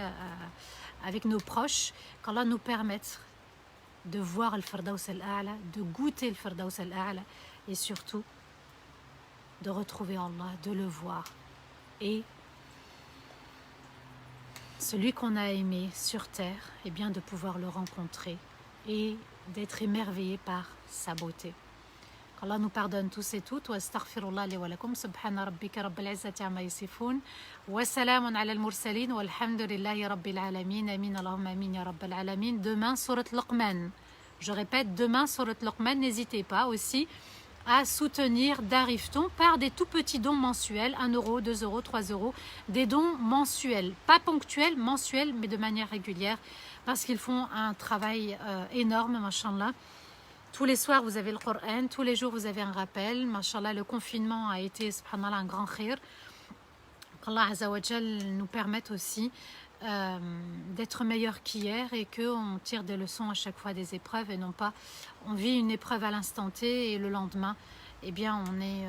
avec nos proches, qu'Allah nous permette de voir le Firdaus al-A'la, de goûter le Firdaus al-A'la et surtout de retrouver Allah, de le voir. Et celui qu'on a aimé sur terre, eh bien de pouvoir le rencontrer et d'être émerveillé par sa beauté. qu'Allah nous pardonne tous et toutes. Wa astaghfirullah li wa lakum. Subhana rabbika rabbil izzati amma yasifun. Wa salamun ala al-mursalin. Walhamdulillahi rabbil alamin. Amin. Allahumma amin ya rabbal alamin. Demain, Surat Luqman. Je répète, demain, Surat Luqman. N'hésitez pas aussi à soutenir Darifton par des tout petits dons mensuels, 1 euro, 2 euros, 3 euros, des dons mensuels, pas ponctuels, mensuels, mais de manière régulière, parce qu'ils font un travail énorme, machallah. Tous les soirs, vous avez le Coran, tous les jours, vous avez un rappel, machallah, le confinement a été, subhanallah, un grand khir. Qu'Allah Azza wa Jal nous permette aussi d'être meilleur qu'hier et qu'on tire des leçons à chaque fois des épreuves et non pas on vit une épreuve à l'instant T et le lendemain, eh bien on est,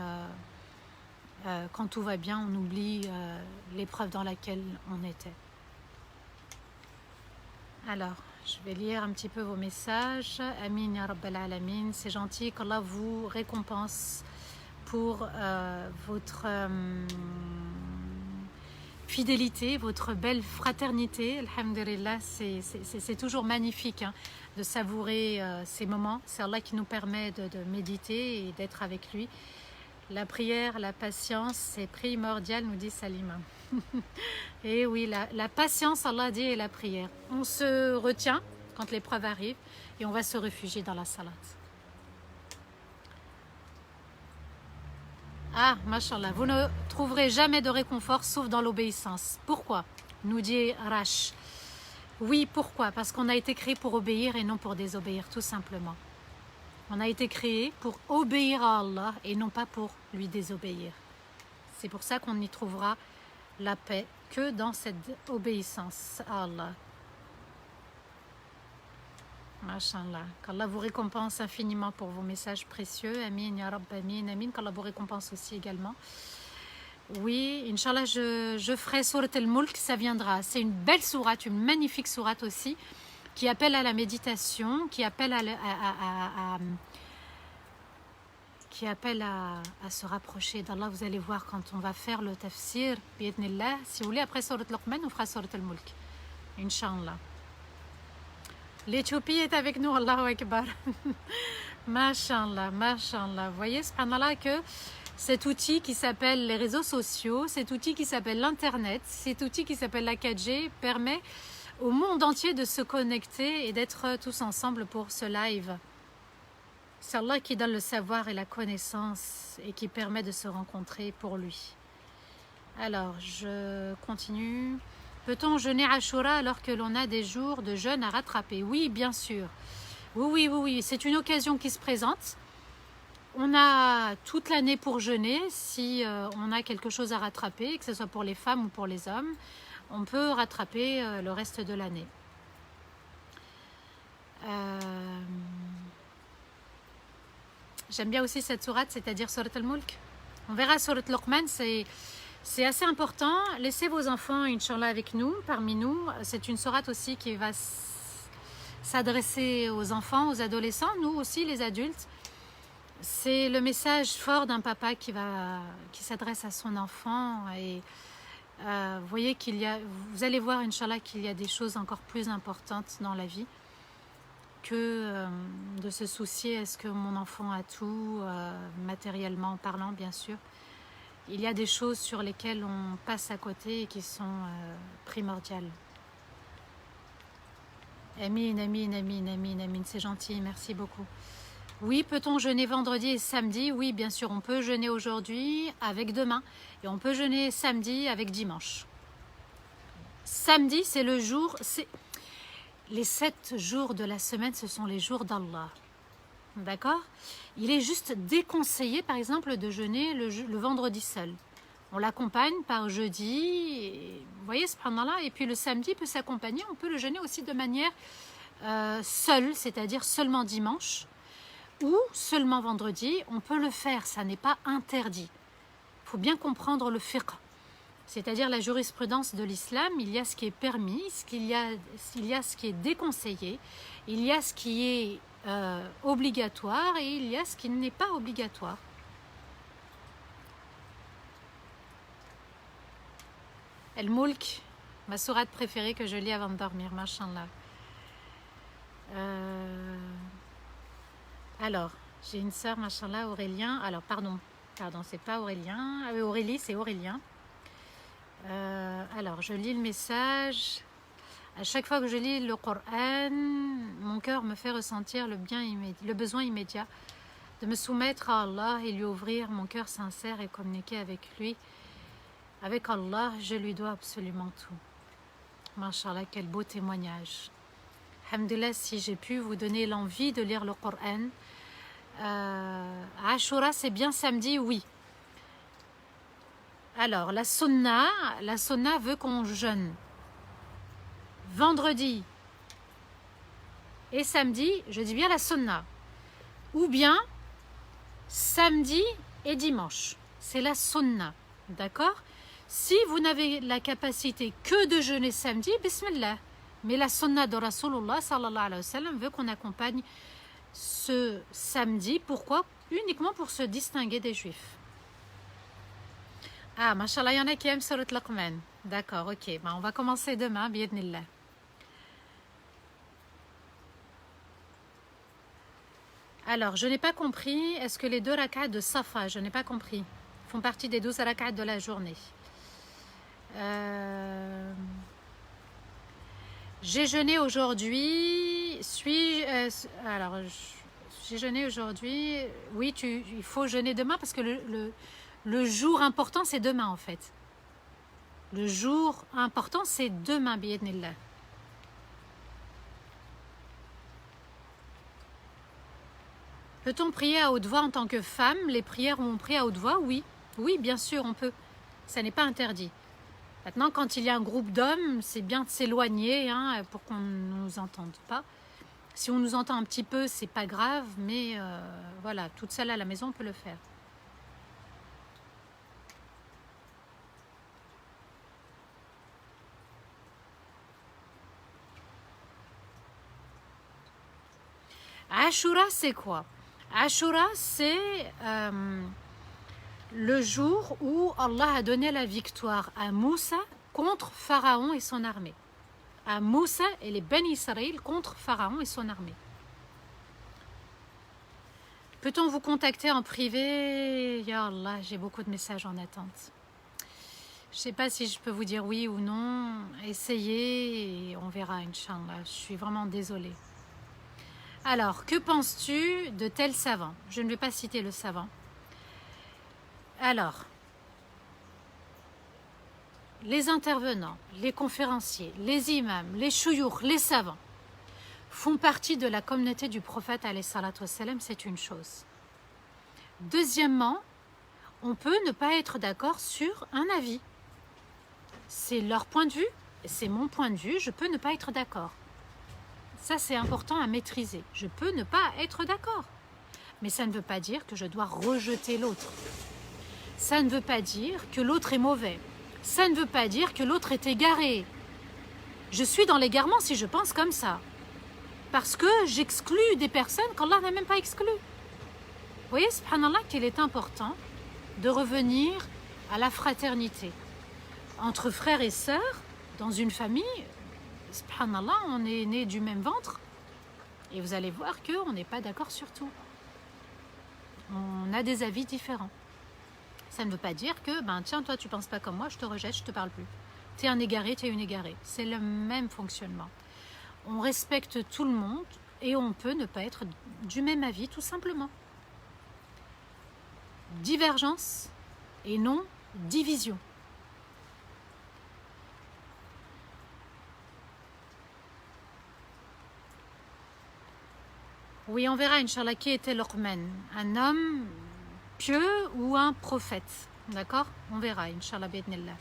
quand tout va bien, on oublie l'épreuve dans laquelle on était. Alors, je vais lire un petit peu vos messages. Amin ya Rabbal Alamin, c'est gentil, qu'Allah vous récompense pour votre fidélité, votre belle fraternité. Alhamdulillah, c'est toujours magnifique hein, de savourer ces moments. C'est Allah qui nous permet de méditer et d'être avec lui. La prière, la patience, c'est primordial, nous dit Salima. Et oui, la patience, Allah dit, et la prière. On se retient quand l'épreuve arrive et on va se réfugier dans la salat. Ah, mashallah, vous ne trouverez jamais de réconfort sauf dans l'obéissance. Pourquoi? Nous dit Rash. Oui, pourquoi? Parce qu'on a été créé pour obéir et non pour désobéir, tout simplement. On a été créé pour obéir à Allah et non pas pour lui désobéir. C'est pour ça qu'on n'y trouvera la paix que dans cette obéissance à Allah. Mashallah. Qu'Allah vous récompense infiniment pour vos messages précieux. Amin, ya Rabb, amin, amin. Qu'Allah vous récompense aussi également. Oui, Inch'Allah, je ferai Surat al-Mulk, ça viendra. C'est une belle sourate, une magnifique sourate aussi, qui appelle à la méditation, qui appelle à se rapprocher d'Allah. Vous allez voir quand on va faire le tafsir, bi'idhnillah. Si vous voulez, après Surat al-Luqman, on fera Surat al-Mulk. Inch'Allah. L'Éthiopie est avec nous, Allahu Akbar. Mashallah, mashallah. Vous voyez, subhanallah, que cet outil qui s'appelle les réseaux sociaux, cet outil qui s'appelle l'Internet, cet outil qui s'appelle la 4G permet au monde entier de se connecter et d'être tous ensemble pour ce live. C'est Allah qui donne le savoir et la connaissance et qui permet de se rencontrer pour lui. Alors, je continue. Peut-on jeûner Ashura alors que l'on a des jours de jeûne à rattraper? Oui, bien sûr. Oui. C'est une occasion qui se présente. On a toute l'année pour jeûner. Si on a quelque chose à rattraper, que ce soit pour les femmes ou pour les hommes, on peut rattraper le reste de l'année. J'aime bien aussi cette sourate, c'est-à-dire Surat al-Mulk. On verra Surat al-Luqman, c'est assez important. Laissez vos enfants, Inch'Allah, avec nous, parmi nous. C'est une sourate aussi qui va s'adresser aux enfants, aux adolescents, nous aussi, les adultes. C'est le message fort d'un papa qui s'adresse à son enfant. Et vous voyez vous allez voir, Inch'Allah, qu'il y a des choses encore plus importantes dans la vie que de se soucier, est-ce que mon enfant a tout, matériellement parlant, bien sûr. Il y a des choses sur lesquelles on passe à côté et qui sont primordiales. Amin, amin, amin, amin, amin. C'est gentil, merci beaucoup. Oui, peut-on jeûner vendredi et samedi? Oui, bien sûr, on peut jeûner aujourd'hui avec demain. Et on peut jeûner samedi avec dimanche. Samedi, c'est le jour... Les 7 jours de la semaine, ce sont les jours d'Allah. D'accord? Il est juste déconseillé, par exemple, de jeûner le vendredi seul. On l'accompagne par jeudi, vous voyez, subhanallah, et puis le samedi peut s'accompagner. On peut le jeûner aussi de manière seule, c'est-à-dire seulement dimanche ou seulement vendredi. On peut le faire, ça n'est pas interdit. Il faut bien comprendre le fiqh, c'est-à-dire la jurisprudence de l'islam. Il y a ce qui est permis, il y a ce qui est déconseillé, il y a ce qui est obligatoire et il y a ce qui n'est pas obligatoire. El-Mulk, ma sourate préférée que je lis avant de dormir, machallah. Alors, j'ai une sœur, machallah, Aurélien. Alors, pardon, c'est pas Aurélien. Ah oui, Aurélie, c'est Aurélien. Alors, je lis le message. À chaque fois que je lis le Coran, mon cœur me fait ressentir le besoin immédiat de me soumettre à Allah et lui ouvrir mon cœur sincère et communiquer avec lui. Avec Allah, je lui dois absolument tout. Mashallah, quel beau témoignage. Alhamdulillah, si j'ai pu vous donner l'envie de lire le Coran. Ashura, c'est bien samedi, oui. Alors, la sunna veut qu'on jeûne. Vendredi et samedi, je dis bien la sunna. Ou bien samedi et dimanche. C'est la sunna. D'accord? Si vous n'avez la capacité que de jeûner samedi, bismillah. Mais la sunna de Rasulullah sallallahu alayhi wa sallam veut qu'on accompagne ce samedi. Pourquoi? Uniquement pour se distinguer des juifs. Ah, mashallah, il y en a qui aiment Surat al-Luqman. D'accord, ok. On va commencer demain, bi'idhnillah. Alors, je n'ai pas compris. Est-ce que les 2 rak'at de Safa, je n'ai pas compris, font partie des 12 rak'at de la journée? J'ai jeûné aujourd'hui. J'ai jeûné aujourd'hui. Oui, il faut jeûner demain parce que Le jour important, c'est demain en fait. Le jour important, c'est demain, bi'idhnillah. Peut-on prier à haute voix en tant que femme? Les prières où on prie à haute voix, oui. Oui, bien sûr, on peut. Ça n'est pas interdit. Maintenant, quand il y a un groupe d'hommes, c'est bien de s'éloigner pour qu'on ne nous entende pas. Si on nous entend un petit peu, c'est pas grave, mais voilà, toute seule à la maison, on peut le faire. Ashura, c'est quoi? Ashura, c'est le jour où Allah a donné la victoire à Moussa contre Pharaon et son armée. À Moussa et les Ben Israël contre Pharaon et son armée. Peut-on vous contacter en privé? Ya Allah, j'ai beaucoup de messages en attente. Je ne sais pas si je peux vous dire oui ou non. Essayez et on verra, Inch'Allah. Je suis vraiment désolée. Alors, que penses-tu de tel savant? Je ne vais pas citer le savant. Alors, les intervenants, les conférenciers, les imams, les chouyours, les savants font partie de la communauté du prophète alayhi salatu wassalam, c'est une chose. Deuxièmement, on peut ne pas être d'accord sur un avis. C'est leur point de vue, c'est mon point de vue, je peux ne pas être d'accord. Ça, c'est important à maîtriser. Je peux ne pas être d'accord. Mais ça ne veut pas dire que je dois rejeter l'autre. Ça ne veut pas dire que l'autre est mauvais. Ça ne veut pas dire que l'autre est égaré. Je suis dans l'égarement si je pense comme ça. Parce que j'exclus des personnes qu'Allah n'a même pas exclues. Vous voyez, subhanallah, qu'il est important de revenir à la fraternité. Entre frères et sœurs, dans une famille, subhanallah, on est nés du même ventre. Et vous allez voir qu'on n'est pas d'accord sur tout. On a des avis différents. Ça ne veut pas dire que, tiens, toi, tu ne penses pas comme moi, je te rejette, je ne te parle plus. Tu es un égaré, tu es une égarée. C'est le même fonctionnement. On respecte tout le monde et on peut ne pas être du même avis, tout simplement. Divergence et non division. Oui, on verra, Inch'Allah, qui était Luqman. Un homme pieux ou un prophète. D'accord? On verra, Inch'Allah, bi'idhnillah.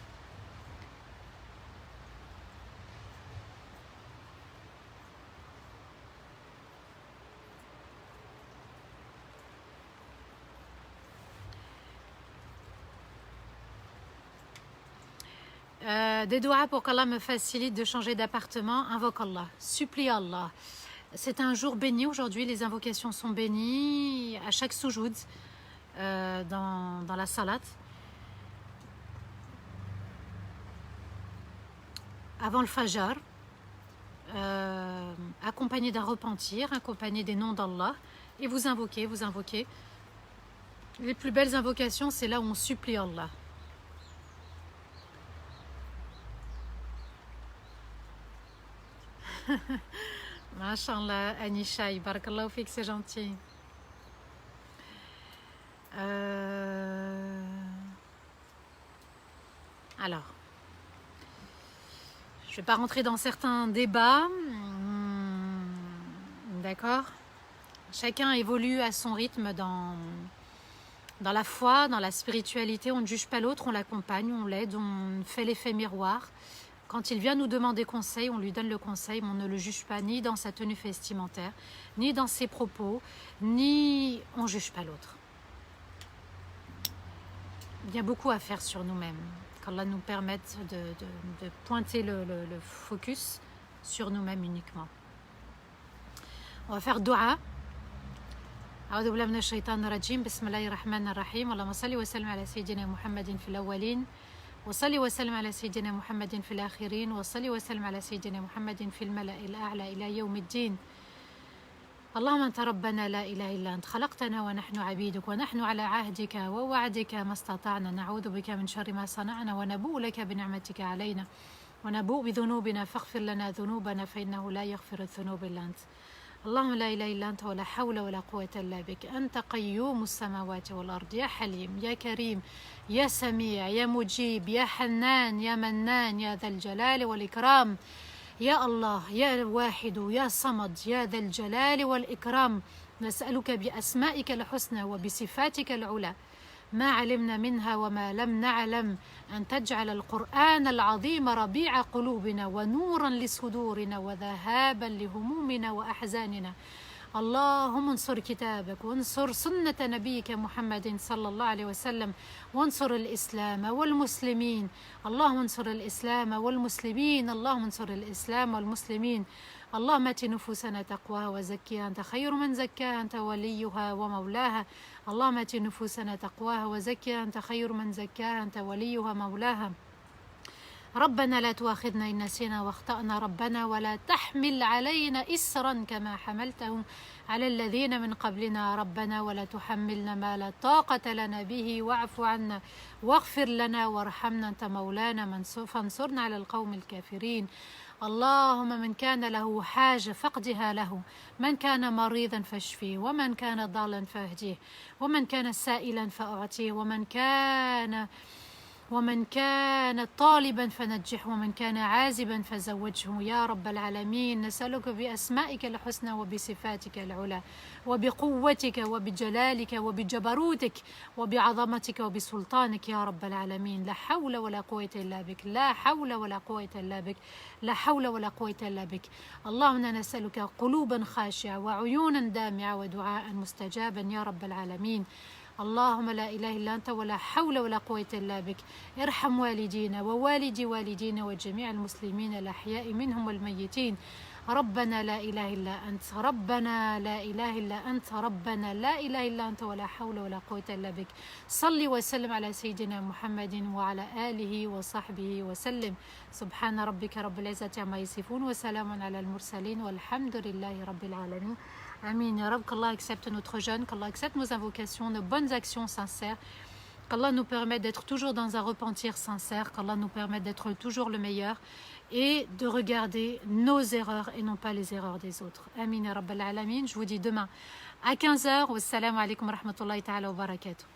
Des doigts pour qu'Allah me facilite de changer d'appartement. Invoque Allah. Supplie Allah. C'est un jour béni aujourd'hui. Les invocations sont bénies à chaque soujoud dans la salat. Avant le fajr, accompagné d'un repentir, accompagné des noms d'Allah. Et vous invoquez, vous invoquez. Les plus belles invocations, c'est là où on supplie Allah. Masha'Allah, Anisha, barakallahu fik, c'est gentil. Alors, je ne vais pas rentrer dans certains débats. D'accord? Chacun évolue à son rythme dans la foi, dans la spiritualité. On ne juge pas l'autre, on l'accompagne, on l'aide, on fait l'effet miroir. Quand il vient nous demander conseil, on lui donne le conseil, mais on ne le juge pas ni dans sa tenue vestimentaire, ni dans ses propos, ni on ne juge pas l'autre. Il y a beaucoup à faire sur nous-mêmes. Qu'Allah nous permette de pointer le focus sur nous-mêmes uniquement. On va faire dua. أعوذ بالله من الشيطان الرجيم بسم الله الرحمن الرحيم اللهم صل وسلم على سيدنا محمد في الأولين وصلي وسلم على سيدنا محمد في الآخرين وصلي وسلم على سيدنا محمد في الملأ الأعلى إلى يوم الدين اللهم أنت ربنا لا إله إلا أنت خلقتنا ونحن عبيدك ونحن على عهدك ووعدك ما استطعنا نعوذ بك من شر ما صنعنا ونبوء لك بنعمتك علينا ونبوء بذنوبنا فاغفر لنا ذنوبنا فإنه لا يغفر الذنوب إلا أنت اللهم لا إله إلا أنت ولا حول ولا قوة إلا بك. أنت قيوم السماوات والأرض، يا حليم يا كريم يا سميع يا مجيب يا حنان يا منان يا ذا الجلال والإكرام. يا الله يا واحد يا صمد يا ذا الجلال والإكرام، نسألك بأسمائك الحسنى وبصفاتك العلى ما علمنا منها وما لم نعلم أن تجعل القرآن العظيم ربيع قلوبنا ونورا لصدورنا وذهابا لهمومنا وأحزاننا. اللهم انصر كتابك وانصر سنة نبيك محمد صلى الله عليه وسلم، وانصر الإسلام والمسلمين. اللهم انصر الإسلام والمسلمين، اللهم انصر الإسلام والمسلمين. اللهم ات نفوسنا تقواها وزكيها، أنت خير من زكاها، أنت وليها ومولاها. اللهم ات نفوسنا تقواها وزكيها، أنت خير من زكاها، أنت وليها ومولاها. ربنا لا تؤاخذنا إن نسينا واخطأنا، ربنا ولا تحمل علينا إسرا كما حملته على الذين من قبلنا، ربنا ولا تحملنا ما لا طاقة لنا به، واعف عنا واغفر لنا وارحمنا، أنت مولانا فانصرنا على القوم الكافرين. اللهم من كان له حاجة فاقضها له، من كان مريضا فاشفيه، ومن كان ضالا فاهديه، ومن كان سائلا فأعطيه، ومن كان طالبا فنجحه، ومن كان عازبا فزوجه يا رب العالمين. نسألك بأسمائك الحسنى وبصفاتك العلى وبقوتك وبجلالك وبجبروتك وبعظمتك وبسلطانك يا رب العالمين. لا حول ولا قوة إلا بك، لا حول ولا قوة إلا بك، لا حول ولا قوة إلا بك. اللهم نسألك قلوبا خاشعة وعيونا دامعة ودعاء مستجابا يا رب العالمين. اللهم لا إله إلا أنت ولا حول ولا قوة إلا بك. ارحم والدينا ووالدي والدينا وجميع المسلمين الأحياء منهم والميتين. ربنا لا إله إلا أنت، ربنا لا إله إلا أنت، ربنا لا إله إلا أنت ولا حول ولا قوة إلا بك. صل وسلم على سيدنا محمد وعلى آله وصحبه وسلم. سبحان ربك رب العزة عما يصفون وسلام على المرسلين والحمد لله رب العالمين. Amin ya Rab, qu'Allah accepte notre jeûne, qu'Allah accepte nos invocations, nos bonnes actions sincères, qu'Allah nous permette d'être toujours dans un repentir sincère, qu'Allah nous permette d'être toujours le meilleur et de regarder nos erreurs et non pas les erreurs des autres. Amin ya Rabbal Alamin. Je vous dis demain à 15h. Wassalamu alaikum wa rahmatullahi ta'ala wa barakatuh.